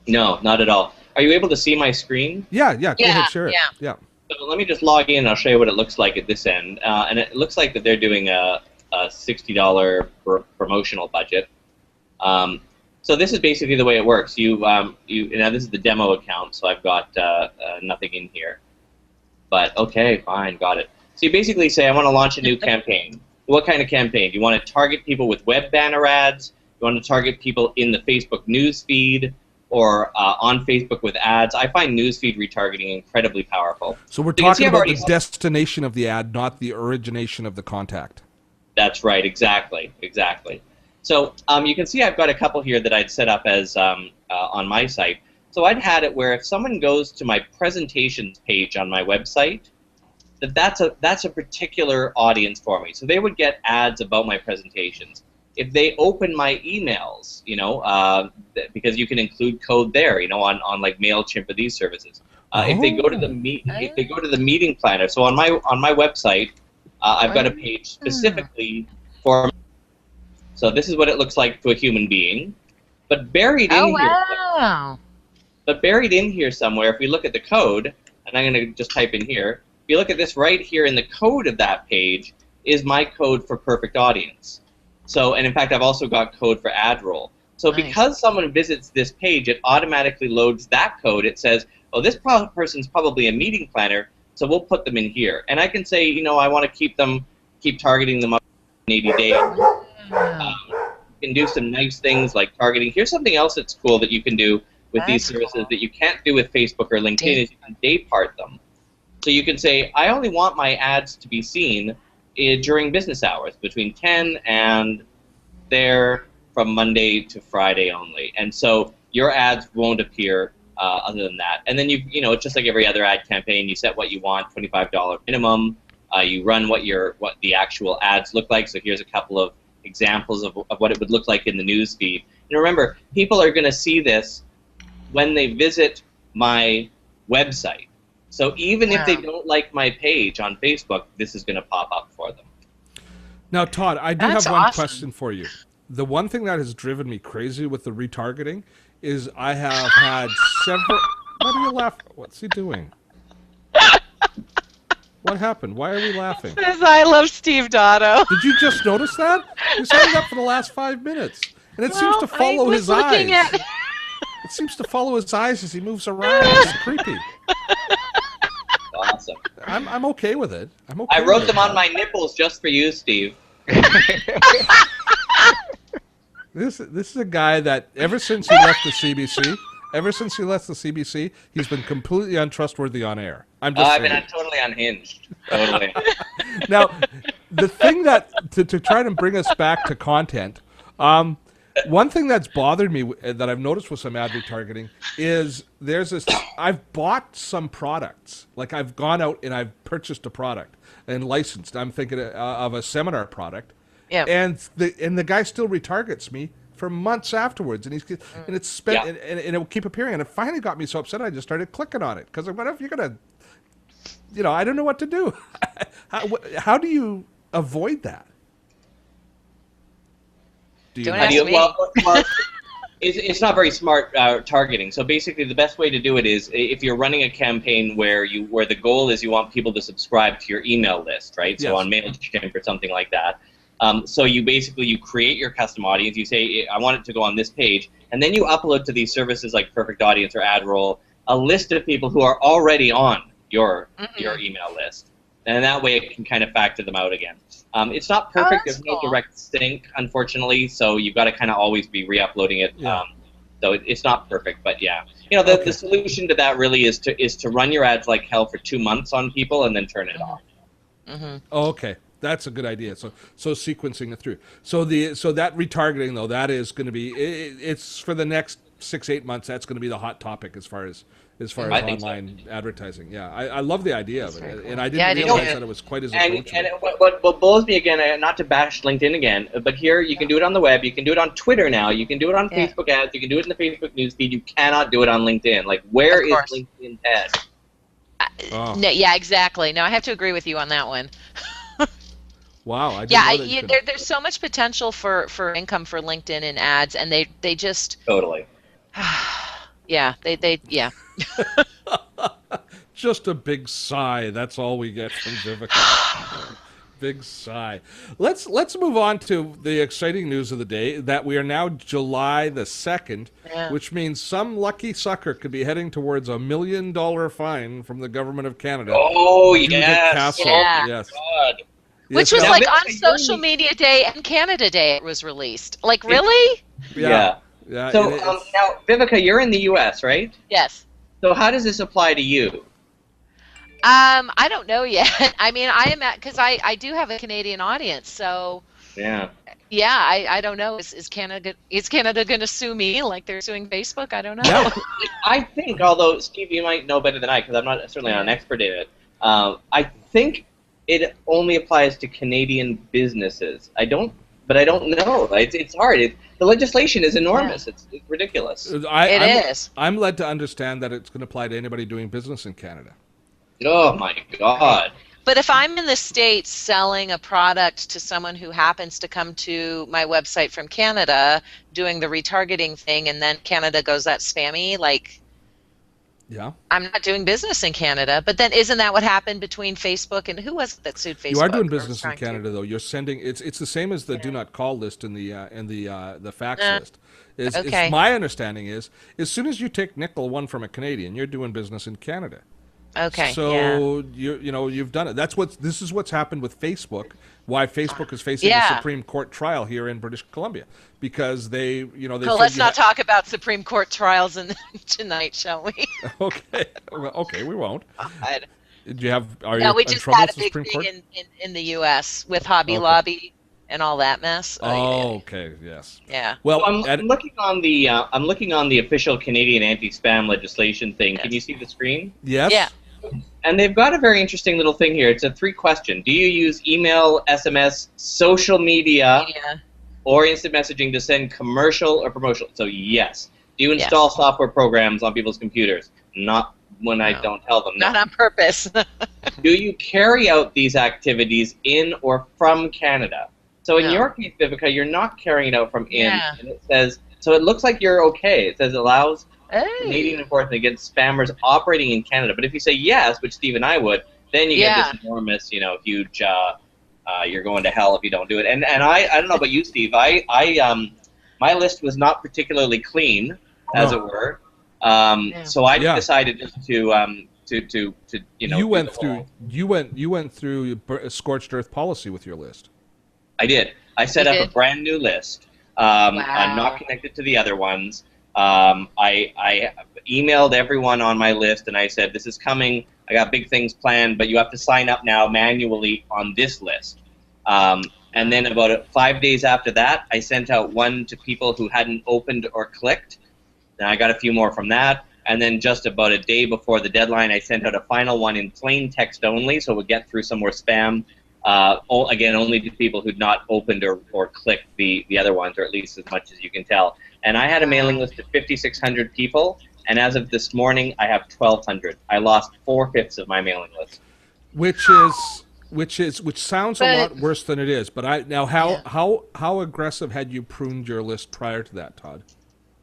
[SPEAKER 4] No, not at all. Are you able to see my screen?
[SPEAKER 1] Yeah. Go ahead, share it.
[SPEAKER 2] Yeah.
[SPEAKER 4] So let me just log in. I'll show you what it looks like at this end. And it looks like that they're doing a $60 promotional budget. So this is basically the way it works. Now this is the demo account, so I've got nothing in here. But okay, fine, got it. So you basically say, I want to launch a new campaign. What kind of campaign? Do you want to target people with web banner ads? Do you want to target people in the Facebook news feed, or on Facebook with ads? I find newsfeed retargeting incredibly powerful.
[SPEAKER 1] So we're talking about the destination of the ad, not the origination of the contact.
[SPEAKER 4] That's right, exactly. So you can see I've got a couple here that I'd set up as on my site. So I'd had it where if someone goes to my presentations page on my website, that's a particular audience for me. So they would get ads about my presentations. If they open my emails, because you can include code there, on like MailChimp or these services. If they go to the meeting planner, so on my website, I've got a page specifically for. So this is what it looks like to a human being, but buried in here.
[SPEAKER 2] Wow.
[SPEAKER 4] But buried in here somewhere, if we look at the code, and I'm going to just type in here, if you look at this right here in the code of that page, is my code for Perfect Audience. So, and in fact, I've also got code for AdRoll. So because someone visits this page, it automatically loads that code. It says, oh, this person's probably a meeting planner, so we'll put them in here. And I can say, I want to keep targeting them up in 80 days. You can do some nice things like targeting. Here's something else that's cool that you can do with these services that you can't do with Facebook or LinkedIn is you can day part them. So you can say, I only want my ads to be seen during business hours, between 10 and there from Monday to Friday only. And so your ads won't appear other than that. And then it's just like every other ad campaign. You set what you want, $25 minimum. You run what the actual ads look like. So here's a couple of examples of what it would look like in the news feed. Remember, people are going to see this when they visit my website. So even if they don't like my page on Facebook, this is going to pop up for them.
[SPEAKER 1] Now, Todd, I do have one question for you. The one thing that has driven me crazy with the retargeting is I have had several... What are you laughing? What's he doing? What happened? Why are we laughing?
[SPEAKER 2] Says I love Steve Dotto.
[SPEAKER 1] Did you just notice that? He's had it up for the last 5 minutes. And it seems to follow his eyes. It seems to follow his eyes as he moves around. It's creepy.
[SPEAKER 4] Awesome.
[SPEAKER 1] I'm okay with it.
[SPEAKER 4] I wrote them on my nipples just for you, Steve.
[SPEAKER 1] This is a guy that ever since he left the CBC, he's been completely untrustworthy on air. I've
[SPEAKER 4] been totally unhinged. Totally.
[SPEAKER 1] Now, the thing that to try to bring us back to content, one thing that's bothered me that I've noticed with some ad retargeting is there's this. I've bought some products, like I've gone out and I've purchased a product and licensed. I'm thinking of a seminar product.
[SPEAKER 2] Yeah.
[SPEAKER 1] And the guy still retargets me for months afterwards, and and it's spent, and it will keep appearing, and it finally got me so upset I just started clicking on it because what if you're gonna, I don't know what to do. How do you avoid that?
[SPEAKER 2] Don't ask me.
[SPEAKER 4] Well, it's not very smart targeting. So basically, the best way to do it is if you're running a campaign where the goal is you want people to subscribe to your email list, right?
[SPEAKER 1] Yes.
[SPEAKER 4] So on MailChimp or something like that. So you create your custom audience. You say, I want it to go on this page, and then you upload to these services like Perfect Audience or AdRoll a list of people who are already on your email list, and that way it can kind of factor them out again. It's not perfect. There's no direct sync, unfortunately, so you've got to kind of always be re-uploading it.
[SPEAKER 1] Yeah.
[SPEAKER 4] So it's not perfect, but yeah. The solution to that really is to run your ads like hell for 2 months on people and then turn it off.
[SPEAKER 1] Oh, okay. That's a good idea. So sequencing it through. So that retargeting though, that is going to be it's for the next 6-8 months. That's going to be the hot topic as far as online advertising. Yeah, I love the idea of it, and I didn't realize that it was quite as approachable.
[SPEAKER 4] And what blows me again, not to bash LinkedIn again, but here you can do it on the web, you can do it on Twitter now, you can do it on Facebook ads, you can do it in the Facebook newsfeed. You cannot do it on LinkedIn. Like, where is LinkedIn head?
[SPEAKER 2] No, yeah, exactly. No, I have to agree with you on that one.
[SPEAKER 1] Wow. I didn't know
[SPEAKER 2] there's so much potential for income for LinkedIn and ads, and they just
[SPEAKER 4] totally.
[SPEAKER 2] Yeah, they.
[SPEAKER 1] Just a big sigh. That's all we get from Vivica. Big sigh. Let's move on to the exciting news of the day, that we are now July the 2nd, which means some lucky sucker could be heading towards $1 million fine from the government of Canada.
[SPEAKER 4] Oh, yes.
[SPEAKER 2] Yeah.
[SPEAKER 1] Yes.
[SPEAKER 4] God.
[SPEAKER 2] Which was like on Social Media Day and Canada Day it was released. Like, really?
[SPEAKER 4] Yeah. So now, Vivica, you're in the U.S., right?
[SPEAKER 2] Yes.
[SPEAKER 4] So how does this apply to you?
[SPEAKER 2] I don't know yet. I mean, because I do have a Canadian audience, so
[SPEAKER 4] yeah,
[SPEAKER 2] I don't know. Is Canada going to sue me like they're suing Facebook? I don't know.
[SPEAKER 1] Yeah.
[SPEAKER 4] I think, although Steve, you might know better than I, because I'm certainly not an expert in it. I think it only applies to Canadian businesses. I don't know. It's hard. The legislation is enormous. Yeah. It's ridiculous.
[SPEAKER 1] I'm led to understand that it's going to apply to anybody doing business in Canada.
[SPEAKER 4] Oh my God.
[SPEAKER 2] But if I'm in the States selling a product to someone who happens to come to my website from Canada, doing the retargeting thing, and then Canada goes, that's spammy, like,
[SPEAKER 1] yeah,
[SPEAKER 2] I'm not doing business in Canada. But then isn't that what happened between Facebook and who was it that sued Facebook?
[SPEAKER 1] You are doing business in Canada, though. You're sending it's the same as the do not call list in the fax list. It's my understanding is as soon as you take nickel one from a Canadian, you're doing business in Canada.
[SPEAKER 2] Okay.
[SPEAKER 1] So you've done it. This is what's happened with Facebook. Why Facebook is facing a Supreme Court trial here in British Columbia, because they
[SPEAKER 2] let's not talk about Supreme Court trials tonight, shall we?
[SPEAKER 1] Okay, we won't. Did you have?
[SPEAKER 2] We just had a big thing in the U.S. with Hobby Lobby and all that mess.
[SPEAKER 1] Okay, yes.
[SPEAKER 2] Yeah.
[SPEAKER 1] Well,
[SPEAKER 4] I'm looking on the official Canadian anti-spam legislation thing. Yes. Can you see the screen?
[SPEAKER 1] Yes.
[SPEAKER 2] Yeah.
[SPEAKER 4] And they've got a very interesting little thing here. It's a 3-question. Do you use email, SMS, social media, or instant messaging to send commercial or promotional? So yes. Do you install software programs on people's computers? Not when I don't tell them.
[SPEAKER 2] Not on purpose.
[SPEAKER 4] Do you carry out these activities in or from Canada? So in your case, Vivica, you're not carrying it out from in. Yeah. And it says, so it looks like you're okay. It says allows Canadian enforcement against spammers operating in Canada. But if you say yes, which Steve and I would, then you get this enormous, huge, you're going to hell if you don't do it. And I don't know about you, Steve. My list was not particularly clean, as it were. So I decided just to
[SPEAKER 1] You went through a scorched earth policy with your list.
[SPEAKER 4] I did. I set up a brand new list. I'm not connected to the other ones. I emailed everyone on my list and I said, this is coming. I got big things planned, but you have to sign up now manually on this list. And then about 5 days after that, I sent out one to people who hadn't opened or clicked. Then I got a few more from that. And then just about a day before the deadline, I sent out a final one in plain text only, so we'll get through some more spam. Again, only to people who'd not opened or clicked the other ones, or at least as much as you can tell. And I had a mailing list of 5,600 people, and as of this morning, I have 1,200. I lost 4/5 of my mailing list.
[SPEAKER 1] Which sounds a lot worse than it is. But how aggressive had you pruned your list prior to that, Todd?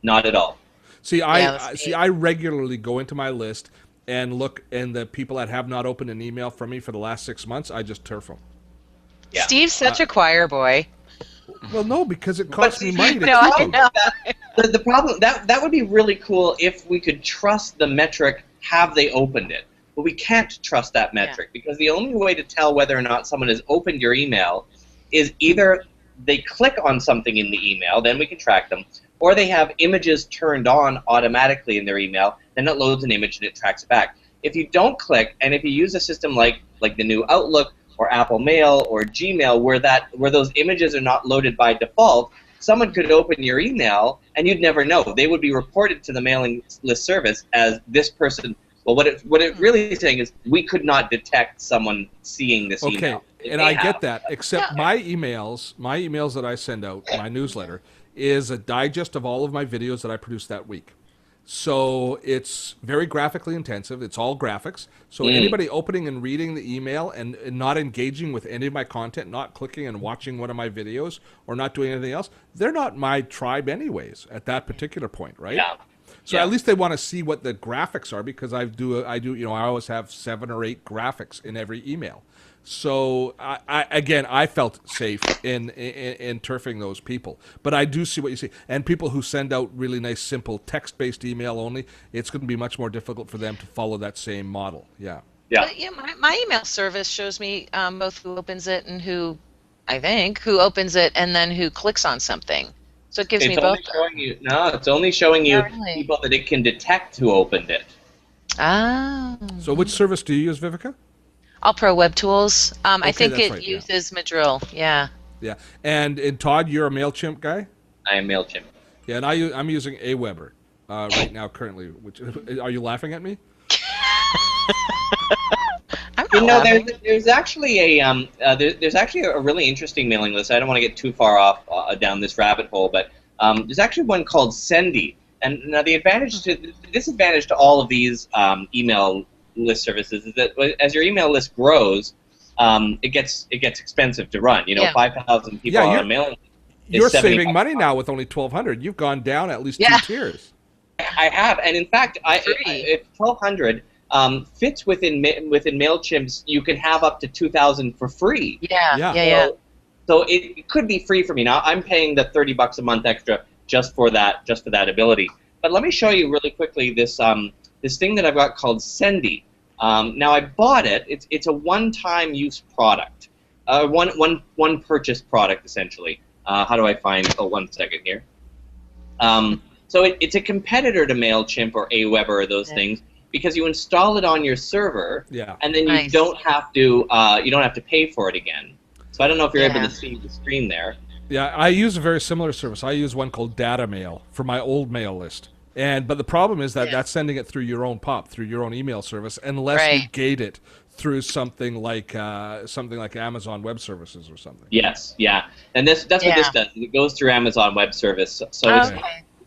[SPEAKER 4] Not at all.
[SPEAKER 1] See, I regularly go into my list and look, and the people that have not opened an email from me for the last 6 months, I just turf them.
[SPEAKER 2] Yeah. Steve's such a choir boy.
[SPEAKER 1] Well, no, because it costs me money to keep them.
[SPEAKER 4] The problem, that would be really cool if we could trust the metric, have they opened it? But we can't trust that metric because the only way to tell whether or not someone has opened your email is either they click on something in the email, then we can track them, or they have images turned on automatically in their email, then it loads an image and it tracks it back. If you don't click, and if you use a system like the new Outlook or Apple Mail or Gmail where those images are not loaded by default, someone could open your email and you'd never know. They would be reported to the mailing list service as this person. Well, what it really is saying is we could not detect someone seeing this email.
[SPEAKER 1] Okay, and I get that, except my emails that I send out, my newsletter, is a digest of all of my videos that I produced that week. So it's very graphically intensive. It's all graphics. So anybody opening and reading the email and not engaging with any of my content, not clicking and watching one of my videos or not doing anything else, they're not my tribe anyways at that particular point, right?
[SPEAKER 4] Yeah.
[SPEAKER 1] So at least they want to see what the graphics are because I always have 7 or 8 graphics in every email. So I felt safe in turfing those people, but I do see what you see. And people who send out really nice, simple text-based email only, it's going to be much more difficult for them to follow that same model. Yeah.
[SPEAKER 2] Yeah. But, my email service shows me both who opens it and who opens it and then who clicks on something. So it gives me both.
[SPEAKER 4] It's only showing you people that it can detect who opened it.
[SPEAKER 2] Oh.
[SPEAKER 1] So which service do you use, Vivica?
[SPEAKER 2] All Pro Web Tools. I think it uses Madrill. Yeah.
[SPEAKER 1] Yeah. And Todd, you're a MailChimp guy?
[SPEAKER 4] I am MailChimp.
[SPEAKER 1] Yeah, and I'm using Aweber right now currently. Which are you laughing at me?
[SPEAKER 4] There's actually a really interesting mailing list. I don't want to get too far off down this rabbit hole, but there's actually one called Sendy. And now the disadvantage to all of these email list services is that as your email list grows, it gets expensive to run. 5,000 people on a mailing list.
[SPEAKER 1] You're saving money now with only 1,200. You've gone down at least 2 tiers.
[SPEAKER 4] I have, and in fact, at 1,200 fits within MailChimp's. You can have up to 2,000 for free.
[SPEAKER 2] Yeah.
[SPEAKER 4] So it could be free for me now. I'm paying the $30 a month extra just for that ability. But let me show you really quickly this thing that I've got called Sendy. Now I bought it. It's a one-time use product, one purchase product essentially. How do I find? Oh, 1 second here. So it's a competitor to MailChimp or Aweber or those things because you install it on your server, and then you don't have to pay for it again. So I don't know if you're able to see the screen there.
[SPEAKER 1] Yeah, I use a very similar service. I use one called Data Mail for my old mail list. But the problem is that that's sending it through your own POP, through your own email service, unless you gate it through something like Amazon Web Services or something.
[SPEAKER 4] Yes, yeah, and that's what this does. It goes through Amazon Web Service, so it's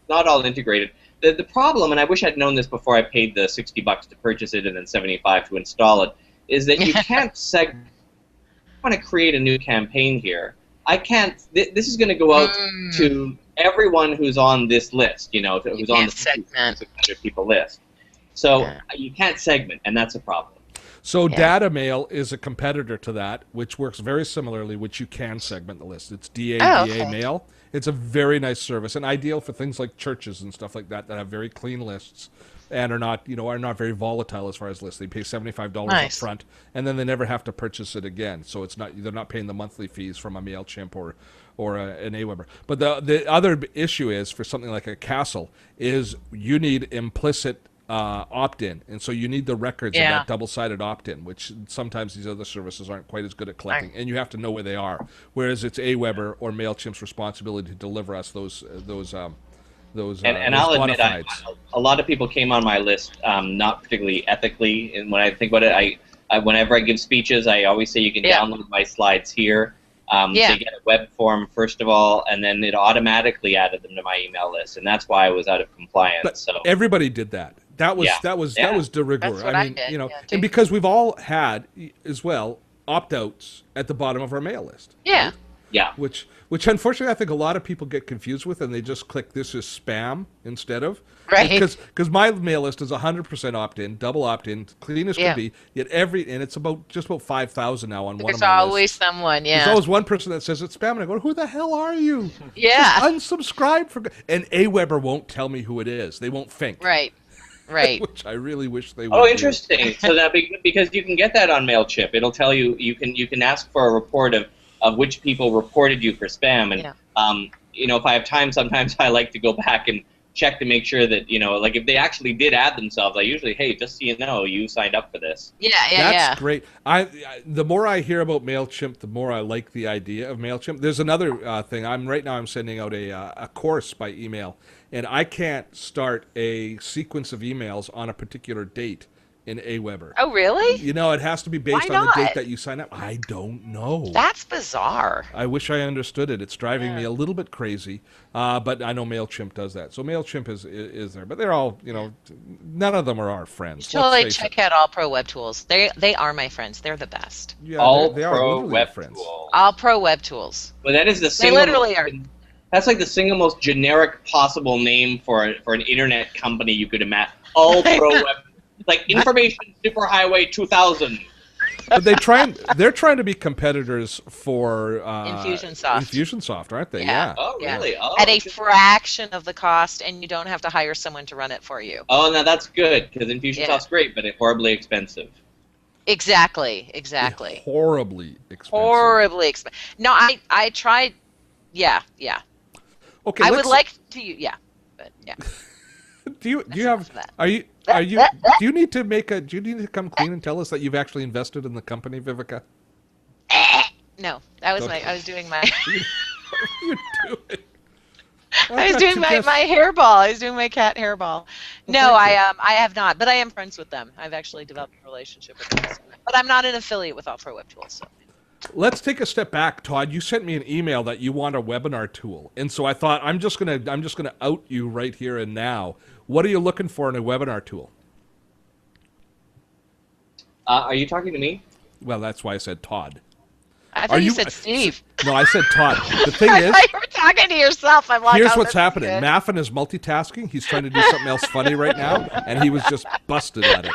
[SPEAKER 4] not all integrated. The problem, and I wish I'd known this before I paid the $60 to purchase it and then $75 to install it, is that you can't segment. I want to create a new campaign here. I can't. This is going to go out to everyone who's on this list. Who's on the 600 people list. So you can't segment, and that's a problem.
[SPEAKER 1] So Data Mail is a competitor to that, which works very similarly, which you can segment the list. It's DA Mail. It's a very nice service and ideal for things like churches and stuff like that have very clean lists and are not very volatile as far as lists. They pay $75 up front, and then they never have to purchase it again. So they're not paying the monthly fees from a MailChimp or an Aweber. But the other issue is for something like a Castle is you need implicit opt-in, and so you need the records of that double-sided opt-in, which sometimes these other services aren't quite as good at collecting, and you have to know where they are. Whereas it's Aweber or MailChimp's responsibility to deliver us those
[SPEAKER 4] I'll admit, a lot of people came on my list not particularly ethically. And when I think about it, Whenever I give speeches, I always say you can download my slides here. They get a web form first of all, and then it automatically added them to my email list, and that's why I was out of compliance.
[SPEAKER 1] But
[SPEAKER 4] so
[SPEAKER 1] everybody did that. That was de rigueur.
[SPEAKER 2] That's what
[SPEAKER 1] I mean,
[SPEAKER 2] did.
[SPEAKER 1] you know,
[SPEAKER 2] Yeah,
[SPEAKER 1] and because we've all had as well opt-outs at the bottom of our mail list.
[SPEAKER 2] Yeah.
[SPEAKER 1] Right?
[SPEAKER 4] Yeah.
[SPEAKER 1] Which unfortunately I think a lot of people get confused with, and they just click this is spam instead of.
[SPEAKER 2] Right.
[SPEAKER 1] Because my mail list is 100% opt-in, double opt-in, clean as can be. Yet and it's just about 5,000 now on one of my lists.
[SPEAKER 2] There's always someone,
[SPEAKER 1] There's always one person that says it's spam, and I go, who the hell are you?
[SPEAKER 2] Yeah.
[SPEAKER 1] Just unsubscribe for. And Aweber won't tell me who it is. They won't think.
[SPEAKER 2] Right. Right.
[SPEAKER 1] Which I really wish they would.
[SPEAKER 4] Oh, interesting. So that because you can get that on Mailchimp, it'll tell you you can ask for a report of which people reported you for spam, and you know, if I have time, sometimes I like to go back and check to make sure that, you know, like if they actually did add themselves, I usually, hey, just so you know, you signed up for this.
[SPEAKER 1] That's great. The more I hear about MailChimp, the more I like the idea of MailChimp. There's another thing. I'm sending out a course by email, and I can't start a sequence of emails on a particular date in Aweber.
[SPEAKER 2] Oh, really?
[SPEAKER 1] You know, it has to be based on the date that you sign up. I don't know.
[SPEAKER 2] That's bizarre.
[SPEAKER 1] I wish I understood it. It's driving me a little bit crazy, but I know MailChimp does that. So MailChimp is there. But they're all, you know, none of them are our friends.
[SPEAKER 2] Totally check out All Pro Web Tools. They are my friends. They're the best.
[SPEAKER 1] Yeah,
[SPEAKER 4] All
[SPEAKER 1] they
[SPEAKER 4] Pro
[SPEAKER 1] are
[SPEAKER 4] Web
[SPEAKER 1] friends.
[SPEAKER 4] Tools.
[SPEAKER 2] All Pro Web Tools.
[SPEAKER 4] Well, that is the
[SPEAKER 2] They
[SPEAKER 4] single
[SPEAKER 2] literally are.
[SPEAKER 4] That's like the single most generic possible name for an internet company you could imagine. All Pro Web, like Information Superhighway 2000.
[SPEAKER 1] But they're trying to be competitors for
[SPEAKER 2] Infusionsoft.
[SPEAKER 1] Infusionsoft, aren't they? Yeah.
[SPEAKER 4] Oh, really? Oh,
[SPEAKER 2] at a fraction of the cost, and you don't have to hire someone to run it for you.
[SPEAKER 4] Oh, now that's good, because Infusionsoft's great, but it's horribly expensive.
[SPEAKER 2] Exactly.
[SPEAKER 1] Horribly expensive.
[SPEAKER 2] Horribly expensive. No, I tried. Yeah.
[SPEAKER 1] Okay.
[SPEAKER 2] I would like to. Yeah, but yeah.
[SPEAKER 1] Do you have? Do you need to come clean and tell us that you've actually invested in the company, Vivica?
[SPEAKER 2] No, that was I was doing my.
[SPEAKER 1] What are you doing?
[SPEAKER 2] I was doing my hairball. I was doing my cat hairball. No, I have not, but I am friends with them. I've actually developed a relationship with them. But I'm not an affiliate with All Pro Web Tools. So.
[SPEAKER 1] Let's take a step back, Todd. You sent me an email that you want a webinar tool, and so I thought I'm just gonna out you right here and now. What are you looking for in a webinar tool?
[SPEAKER 4] Are you talking to me?
[SPEAKER 1] Well, that's why I said Todd.
[SPEAKER 2] I thought you said Steve.
[SPEAKER 1] No, I said Todd. The thing
[SPEAKER 2] I
[SPEAKER 1] is,
[SPEAKER 2] thought you were talking to yourself. I'm like,
[SPEAKER 1] here's what's happening. Maffin is multitasking. He's trying to do something else funny right now, and he was just busted at it.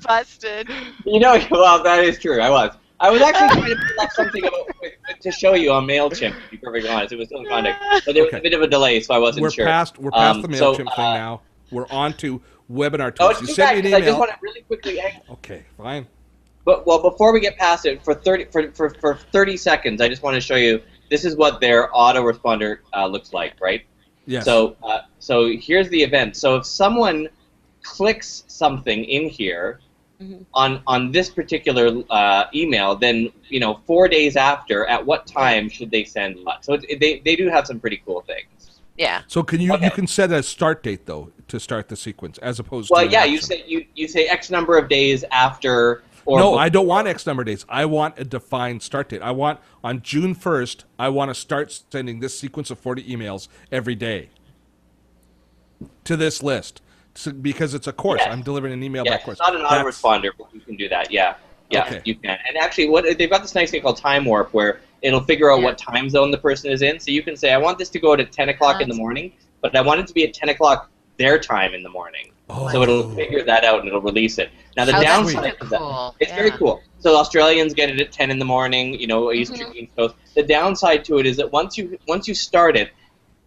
[SPEAKER 2] Busted.
[SPEAKER 4] You know, well, that is true. I was actually trying to pull up something to show you on MailChimp, to be perfectly honest. It was still in contact. But there was a bit of a delay, so I wasn't sure.
[SPEAKER 1] We're past the MailChimp thing now. We're on to webinar tools. You sent me an email.
[SPEAKER 4] I just want to really quickly hang on.
[SPEAKER 1] Okay, fine.
[SPEAKER 4] But before we get past it, for 30 seconds, I just want to show you. This is what their autoresponder looks like, right?
[SPEAKER 1] Yes.
[SPEAKER 4] So here's the event. So if someone clicks something in here on this particular email, then 4 days after, at what time should they send what? So they do have some pretty cool things.
[SPEAKER 2] Yeah.
[SPEAKER 1] So you can set a start date though to start the sequence as opposed to.
[SPEAKER 4] Well, yeah, you say X number of days after.
[SPEAKER 1] No, I don't want X number of days. I want a defined start date. I want on June 1st, I want to start sending this sequence of 40 emails every day to this list because it's a course. I'm delivering an email by course.
[SPEAKER 4] It's not an autoresponder, but you can do that. Yeah, okay. You can. And actually, they've got this nice thing called Time Warp where it'll figure out what time zone the person is in. So you can say, I want this to go out at 10 o'clock in the morning, but I want it to be at 10 o'clock their time in the morning. So it'll figure that out and it'll release it. Now the downside is that it's very cool. So Australians get it at 10 in the morning, East Coast. The downside to it is that once you start it,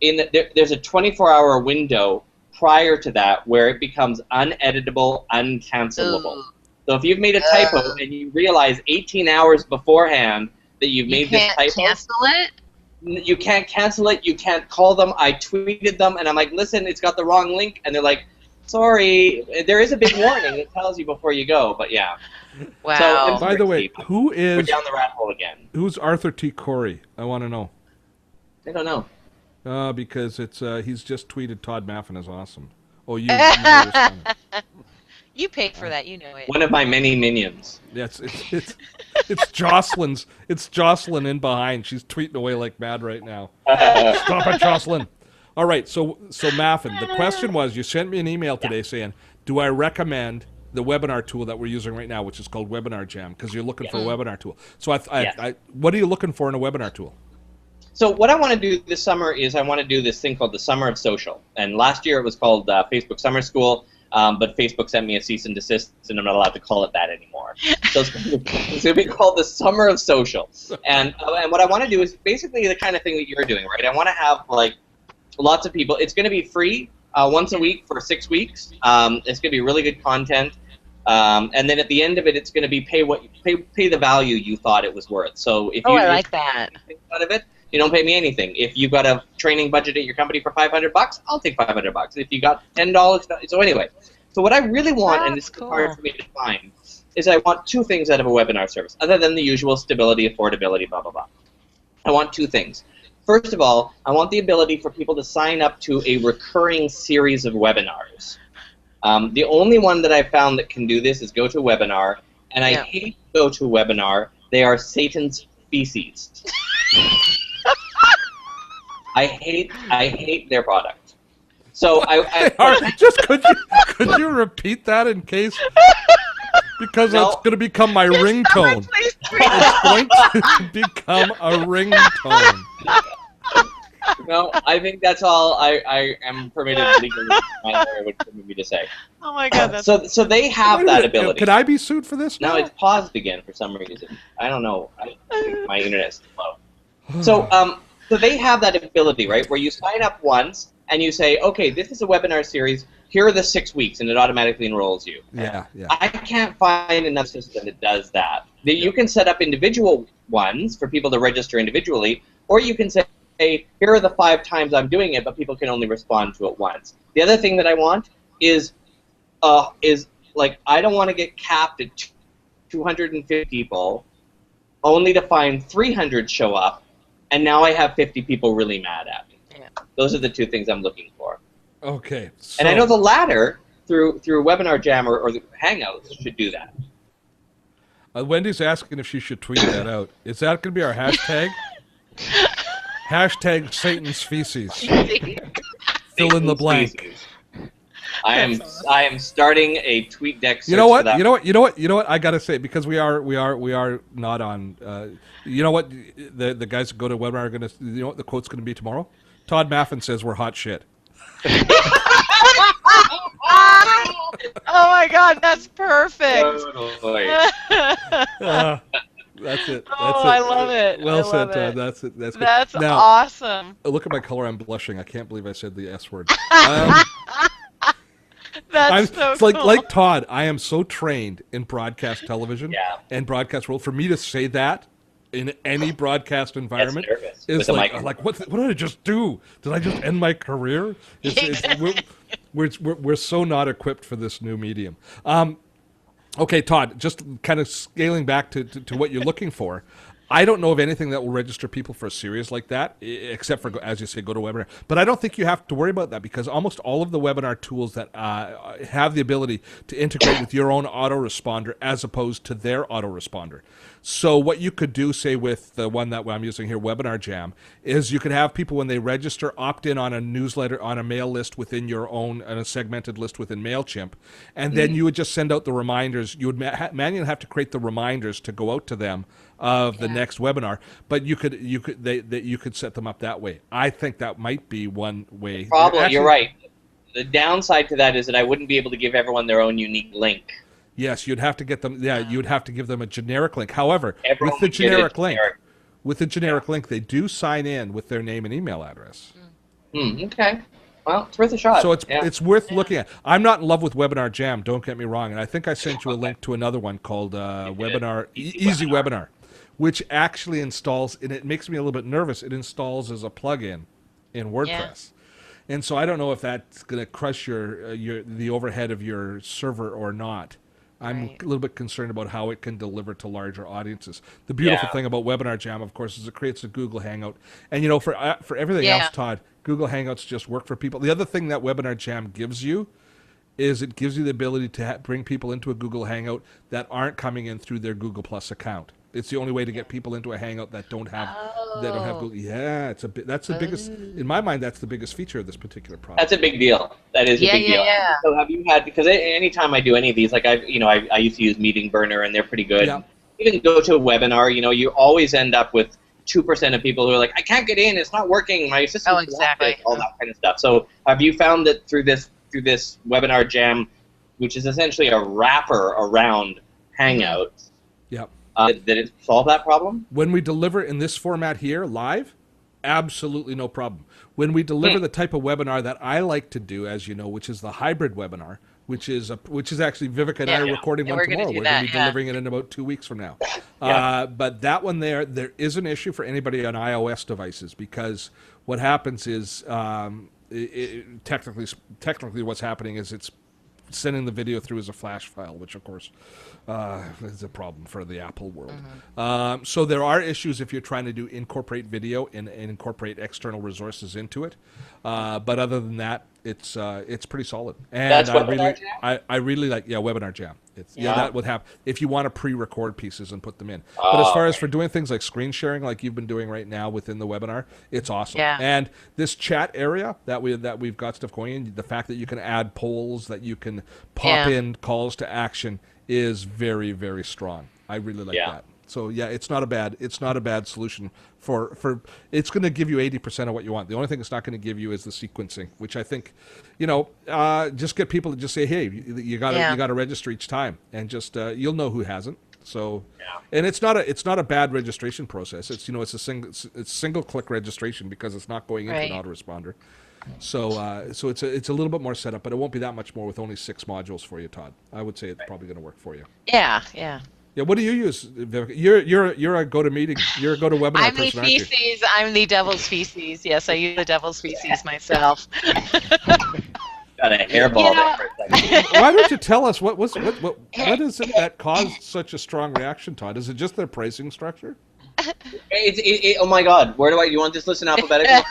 [SPEAKER 4] there's a 24-hour window prior to that where it becomes uneditable, uncancelable. So if you've made a typo and you realize 18 hours beforehand that you've made this typo,
[SPEAKER 2] cancel it.
[SPEAKER 4] You can't cancel it. You can't call them. I tweeted them, and I'm like, listen, it's got the wrong link. And they're like, sorry. There is a big warning that tells you before you go, but yeah.
[SPEAKER 2] Wow.
[SPEAKER 1] So, by the way,
[SPEAKER 4] we're down the rat hole again.
[SPEAKER 1] Who's Arthur T. Corey? I want to know.
[SPEAKER 4] I don't know.
[SPEAKER 1] Because it's he's just tweeted Todd Maffin is awesome. Oh, you
[SPEAKER 2] You paid for that, you know it.
[SPEAKER 4] One of my many minions.
[SPEAKER 1] Yeah, it's Jocelyn's. It's Jocelyn in behind. She's tweeting away like mad right now. Stop it, Jocelyn. All right, so Maffin, the question was, you sent me an email today saying, do I recommend the webinar tool that we're using right now, which is called Webinar Jam, because you're looking for a webinar tool. So what are you looking for in a webinar tool?
[SPEAKER 4] So what I want to do this summer is I want to do this thing called the Summer of Social. And last year it was called Facebook Summer School, but Facebook sent me a cease and desist, and I'm not allowed to call it that anymore. So it's going to be called the Summer of Social. And what I want to do is basically the kind of thing that you're doing, right? I want to have like lots of people. It's going to be free once a week for 6 weeks. It's going to be really good content. And then at the end of it, it's going to be pay the value you thought it was worth. So if
[SPEAKER 2] I like that.
[SPEAKER 4] Out of it, you don't pay me anything. If you got a training budget at your company for $500, I'll take $500. If you got $10, so anyway. So what I really want, and this is hard for me to find, is I want two things out of a webinar service, other than the usual stability, affordability, blah, blah, blah. I want two things. First of all, I want the ability for people to sign up to a recurring series of webinars. The only one that I've found that can do this is GoToWebinar, and I hate GoToWebinar. They are Satan's feces. I hate their product. So
[SPEAKER 1] could you repeat that in case, because that's going to become my ringtone. It's going to become a ringtone.
[SPEAKER 4] No, I think that's all I am permitted legally. My lawyer would permit me to say.
[SPEAKER 2] Oh my God! That's
[SPEAKER 4] so they have that ability.
[SPEAKER 1] Could I be sued for this?
[SPEAKER 4] No, it's paused again for some reason. I don't know. I think my internet's slow. So they have that ability, right? Where you sign up once and you say, okay, this is a webinar series. Here are the 6 weeks, and it automatically enrolls you.
[SPEAKER 1] Yeah.
[SPEAKER 4] I can't find enough system that does that. You can set up individual ones for people to register individually, or you can say, here are the 5 times I'm doing it, but people can only respond to it once. The other thing that I want is like, I don't want to get capped at 250 people, only to find 300 show up, and now I have 50 people really mad at me. Yeah. Those are the two things I'm looking for.
[SPEAKER 1] Okay. So,
[SPEAKER 4] and I know the latter, through Webinar Jam or the Hangouts, should do that.
[SPEAKER 1] Wendy's asking if she should tweet that out. Is that going to be our hashtag? Hashtag Satan's feces. Fill in the blank.
[SPEAKER 4] Feces. I am starting a tweet deck.
[SPEAKER 1] You know what? You know what? I gotta say, because we are not on. You know what? The guys that go to webinar are gonna. You know what the quote's gonna be tomorrow? Todd Maffin says we're hot shit.
[SPEAKER 2] Oh my God, that's perfect.
[SPEAKER 1] That's it.
[SPEAKER 2] I love it.
[SPEAKER 1] Well said, Todd. That's it. That's good.
[SPEAKER 2] That's
[SPEAKER 1] now,
[SPEAKER 2] awesome.
[SPEAKER 1] Look at my color. I'm blushing. I can't believe I said the S word.
[SPEAKER 2] That's so
[SPEAKER 1] it's
[SPEAKER 2] cool.
[SPEAKER 1] like Todd. I am so trained in broadcast television and broadcast world. For me to say that in any broadcast environment is like what did I just do? Did I just end my career? We're so not equipped for this new medium. Okay, Todd, just kind of scaling back to what you're looking for. I don't know of anything that will register people for a series like that, except for, as you say, GoToWebinar. But I don't think you have to worry about that, because almost all of the webinar tools that have the ability to integrate with your own autoresponder as opposed to their autoresponder. So what you could do, say, with the one that I'm using here, Webinar Jam, is you could have people, when they register, opt in on a newsletter, on a mail list within your own, on a segmented list within MailChimp, and then you would just send out the reminders. You would manually have to create the reminders to go out to them of the next webinar, but you could set them up that way. I think that might be one way.
[SPEAKER 4] You're right. The downside to that is that I wouldn't be able to give everyone their own unique link.
[SPEAKER 1] Yes, you'd have to get them. Yeah, you'd have to give them a generic link. However, with the generic link, they do sign in with their name and email address.
[SPEAKER 4] Okay. Well, it's worth a shot.
[SPEAKER 1] So it's worth looking at. I'm not in love with Webinar Jam. Don't get me wrong. And I think I sent you a link to another one called Easy Webinar, which actually installs, and it makes me a little bit nervous. It installs as a plugin in WordPress. And so I don't know if that's going to crush the overhead of your server or not. I'm a little bit concerned about how it can deliver to larger audiences. The beautiful thing about Webinar Jam, of course, is it creates a Google Hangout. And, for everything else, Todd, Google Hangouts just work for people. The other thing that Webinar Jam gives you is it gives you the ability to bring people into a Google Hangout that aren't coming in through their Google Plus account. It's the only way to get people into a Hangout that don't have Google. Yeah, that's the biggest in my mind. That's the biggest feature of this particular product.
[SPEAKER 4] That's a big deal. That is a big deal.
[SPEAKER 2] Yeah.
[SPEAKER 4] So have you had, because anytime I do any of these, like I used to use Meeting Burner and they're pretty good.
[SPEAKER 1] Yeah.
[SPEAKER 4] Even go to a webinar, you always end up with 2% of people who are like, I can't get in, it's not working, my system's
[SPEAKER 2] exactly.
[SPEAKER 4] all that kind of stuff. So have you found that through this webinar jam, which is essentially a wrapper around Hangouts,
[SPEAKER 1] Yep.
[SPEAKER 4] Did it solve that problem?
[SPEAKER 1] When we deliver in this format here live, absolutely no problem. When we deliver the type of webinar that I like to do, as you know, which is the hybrid webinar, which is actually Vivek and I are recording one tomorrow. We're going to be delivering it in about 2 weeks from now. But that one there is an issue for anybody on iOS devices, because what happens is technically what's happening is it's sending the video through as a flash file, which of course is a problem for the Apple world. So there are issues if you're trying to incorporate video and incorporate external resources into it. But other than that, it's pretty solid. And
[SPEAKER 4] That's Webinar Jam?
[SPEAKER 1] I really like Webinar Jam. That would have if you want to pre-record pieces and put them in. But as far as for doing things like screen sharing, like you've been doing right now within the webinar, it's awesome.
[SPEAKER 2] Yeah.
[SPEAKER 1] And this chat area that we've got stuff going in, the fact that you can add polls, that you can pop in calls to action is very, very strong. I really like that. So it's not a bad solution for it's going to give you 80% of what you want. The only thing it's not going to give you is the sequencing, which I think, just get people to just say, hey, you got to register each time, and just you'll know who hasn't. So, and it's not a bad registration process. It's it's single click registration because it's not going into an autoresponder. So it's a little bit more setup, but it won't be that much more with only 6 modules for you, Todd. I would say it's probably going to work for you.
[SPEAKER 2] Yeah.
[SPEAKER 1] Yeah, what do you use, Vivek? You're a webinar person,
[SPEAKER 2] I'm the
[SPEAKER 1] aren't you?
[SPEAKER 2] feces. I'm the devil's feces. Yes, I use the devil's feces myself.
[SPEAKER 4] Got a hairball there for a second.
[SPEAKER 1] Why don't you tell us what is it that caused such a strong reaction, Todd? Is it just their pricing structure?
[SPEAKER 4] Oh my God, you want this listen alphabetically?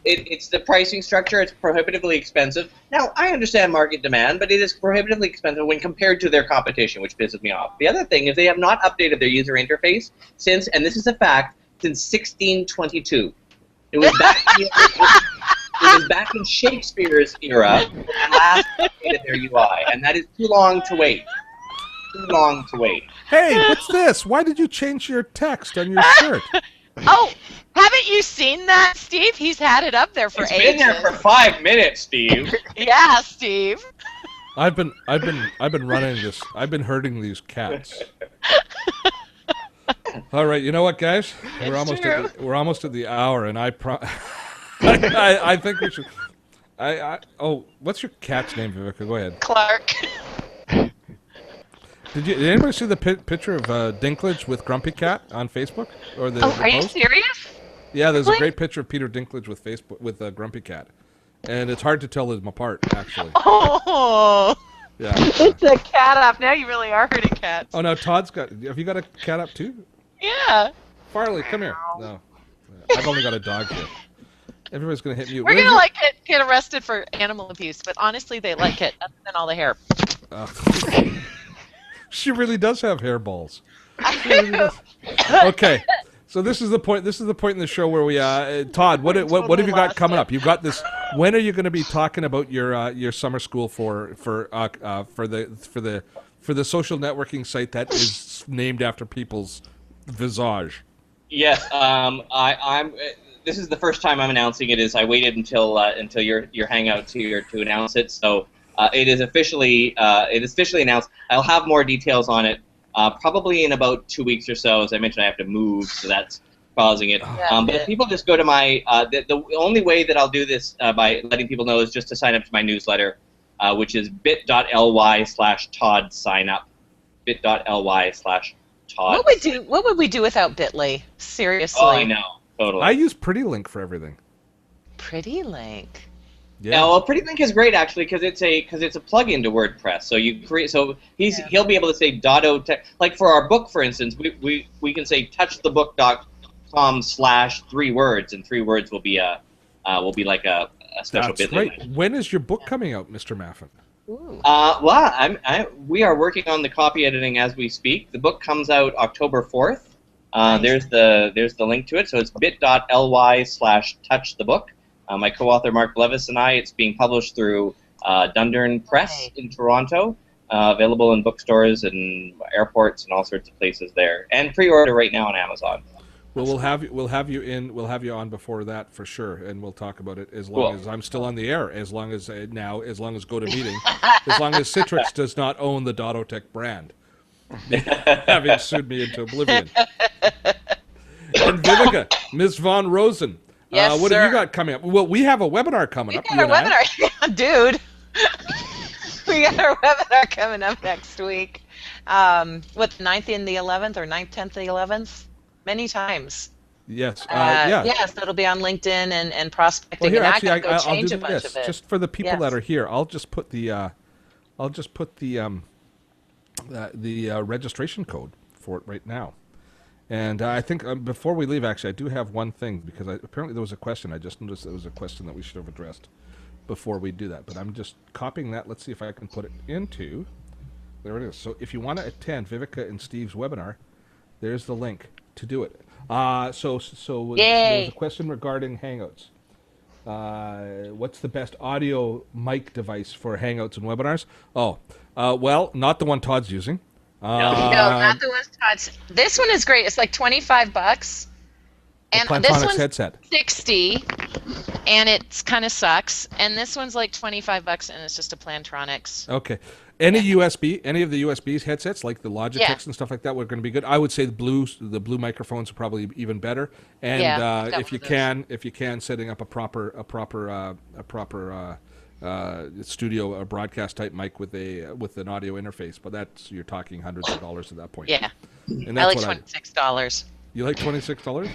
[SPEAKER 4] It's the pricing structure. It's prohibitively expensive. Now, I understand market demand, but it is prohibitively expensive when compared to their competition, which pisses me off. The other thing is they have not updated their user interface since, and this is a fact, since 1622. It was back in Shakespeare's era when they last updated their UI, and that is too long to wait.
[SPEAKER 1] Hey, what's this? Why did you change your text on your shirt?
[SPEAKER 2] Oh, haven't you seen that, Steve? He's had it up there for ages.
[SPEAKER 4] It's been there for 5 minutes, Steve.
[SPEAKER 2] Yeah, Steve.
[SPEAKER 1] I've been running this. I've been herding these cats. All right, you know what, guys? We're almost at the hour, and I think we should. What's your cat's name, Vivica? Go ahead.
[SPEAKER 2] Clark.
[SPEAKER 1] Did anybody see the picture of Dinklage with Grumpy Cat on Facebook or the
[SPEAKER 2] are you
[SPEAKER 1] post?
[SPEAKER 2] serious?
[SPEAKER 1] Yeah, there's a great picture of Peter Dinklage with Grumpy Cat, and it's hard to tell them apart actually.
[SPEAKER 2] Oh.
[SPEAKER 1] Yeah.
[SPEAKER 2] It's a cat up. Now you really are hurting cats.
[SPEAKER 1] Oh no, Todd's got. Have you got a cat up too?
[SPEAKER 2] Yeah.
[SPEAKER 1] Farley, come here. No, I've only got a dog here. Everybody's gonna hit you.
[SPEAKER 2] We're gonna get arrested for animal abuse, but honestly, they like it. Other than all the hair.
[SPEAKER 1] She really does have hairballs. Okay, so this is the point. This is the point in the show where we, Todd, what have you got coming up? You've got this. When are you going to be talking about your summer school for the social networking site that is named after people's visage?
[SPEAKER 4] Yes, I'm. This is the first time I'm announcing it. I waited until your Hangouts here to announce it. So. It is officially announced. I'll have more details on it probably in about 2 weeks or so. As I mentioned, I have to move, so that's causing it. But if people just go to my the only way that I'll do this by letting people know is just to sign up to my newsletter, which is bit.ly/Todd sign up. bit.ly/Todd.
[SPEAKER 2] What would we do without Bitly? Seriously.
[SPEAKER 4] Oh, I know. Totally.
[SPEAKER 1] I use PrettyLink for everything.
[SPEAKER 2] PrettyLink.
[SPEAKER 4] Yeah, well, PrettyLink is great actually because it's a plugin to WordPress. So he'll be able to say Dotto like for our book, for instance, we can say touchthebook.com/3 words, and 3 words will be like a special
[SPEAKER 1] That's
[SPEAKER 4] bit.
[SPEAKER 1] great. When is your book coming out, Mr. Maffin?
[SPEAKER 2] Ooh.
[SPEAKER 4] We are working on the copy editing as we speak. The book comes out October 4th.
[SPEAKER 2] Nice.
[SPEAKER 4] There's the link to it. So it's bit.ly/touch the book. My co-author Mark Levis and I. It's being published through Dundurn Press in Toronto. Available in bookstores and airports and all sorts of places there, and pre-order right now on Amazon.
[SPEAKER 1] Well, we'll have you on before that for sure, and we'll talk about it as long as I'm still on the air. As long as GoToMeeting, as long as Citrix does not own the Dottotech brand, having sued me into oblivion. And Vivica, Ms. Von Rosen,
[SPEAKER 2] Yes,
[SPEAKER 1] what
[SPEAKER 2] sir.
[SPEAKER 1] have you got coming up? Well, we have a webinar coming up.
[SPEAKER 2] We got a webinar, dude. We got our webinar coming up next week. What, the 9th and the 11th, or 9th, 10th, and 11th? Many times.
[SPEAKER 1] Yes.
[SPEAKER 2] Yes, it'll be on LinkedIn and prospecting.
[SPEAKER 1] Well, here,
[SPEAKER 2] and
[SPEAKER 1] actually,
[SPEAKER 2] I can go
[SPEAKER 1] I'll
[SPEAKER 2] change
[SPEAKER 1] do
[SPEAKER 2] a bunch of it.
[SPEAKER 1] just for the people
[SPEAKER 2] Yes.
[SPEAKER 1] that are here. I'll just put the registration code for it right now. And I think before we leave, actually, I do have one thing, because apparently there was a question. I just noticed there was a question that we should have addressed before we do that. But I'm just copying that. Let's see if I can put it into. There it is. So if you want to attend Vivica and Steve's webinar, there's the link to do it. So there was a question regarding Hangouts. What's the best audio mic device for Hangouts and webinars? Well, not the one Todd's using.
[SPEAKER 2] No, not the ones Todd's. This one is great. It's like $25, and this
[SPEAKER 1] Plantronics
[SPEAKER 2] one's
[SPEAKER 1] headset.
[SPEAKER 2] 60, and it's kind of sucks. And this one's like $25, and it's just a Plantronics.
[SPEAKER 1] Okay. Any USB, any of the USBs headsets, like the Logitechs and stuff like that, were going to be good. I would say the blue microphones are probably even better. And if you can, setting up a proper studio, a broadcast type mic with an audio interface, but you're talking hundreds of dollars at that point.
[SPEAKER 2] Yeah,
[SPEAKER 1] and
[SPEAKER 2] I like $26.
[SPEAKER 1] You like $26?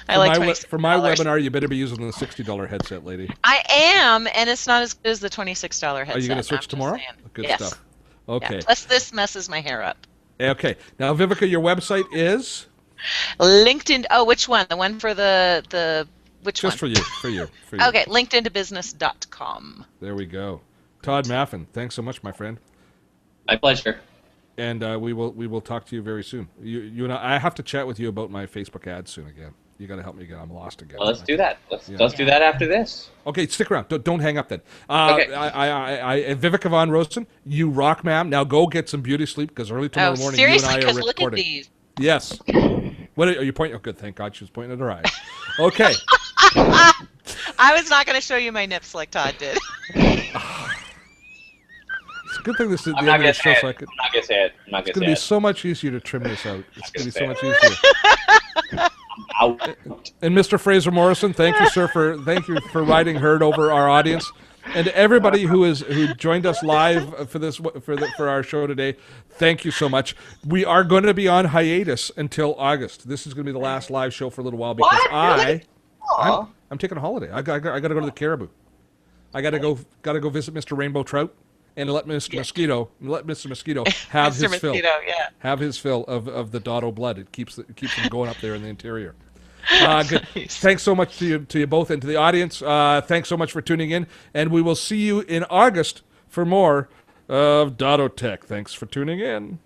[SPEAKER 2] I like $26.
[SPEAKER 1] For my webinar, you better be using the $60 headset, lady.
[SPEAKER 2] I am, and it's not as good as the $26 headset.
[SPEAKER 1] Are you going to switch tomorrow? Good
[SPEAKER 2] yes.
[SPEAKER 1] stuff. Okay.
[SPEAKER 2] Yeah. Plus, this messes my hair up.
[SPEAKER 1] Okay. Now, Vivica, your website is?
[SPEAKER 2] LinkedIn. Oh, which one? The one for the which
[SPEAKER 1] Just
[SPEAKER 2] one?
[SPEAKER 1] Just for you.
[SPEAKER 2] Okay, linkedintobusiness.com.
[SPEAKER 1] There we go. Todd Maffin, thanks so much, my friend.
[SPEAKER 4] My pleasure.
[SPEAKER 1] And we will talk to you very soon. You and I have to chat with you about my Facebook ads soon again. You got to help me again. I'm lost again.
[SPEAKER 4] Well, let's do that. Let's do that after this.
[SPEAKER 1] Okay, stick around. Don't hang up then.
[SPEAKER 4] Okay.
[SPEAKER 1] Vivica Von Rosen, you rock, ma'am. Now go get some beauty sleep, because early tomorrow morning you and I are recording.
[SPEAKER 2] Look at these.
[SPEAKER 1] Yes. What are you pointing? Oh, good. Thank God she was pointing at her eyes. Okay.
[SPEAKER 2] I was not going to show you my nips like Todd did.
[SPEAKER 1] It's a good thing this is the end of the show, so I could.
[SPEAKER 4] I'm not gonna say it.
[SPEAKER 1] It's going to be so much easier to trim this out. It's going to be so much easier. And Mr. Fraser Morrison, thank you, sir, for riding herd over our audience, and everybody who joined us live for our show today. Thank you so much. We are going to be on hiatus until August. This is going to be the last live show for a little while, because I'm taking a holiday. I got to go to the Caribou. I got to go visit Mr. Rainbow Trout. And let Mr. Mosquito have
[SPEAKER 2] Mr.
[SPEAKER 1] his fill.
[SPEAKER 2] Mosquito, yeah.
[SPEAKER 1] Have his fill of the Dotto blood. It keeps him going up there in the interior. Good. Thanks so much to you both, and to the audience. Thanks so much for tuning in, and we will see you in August for more of Dottotech. Thanks for tuning in.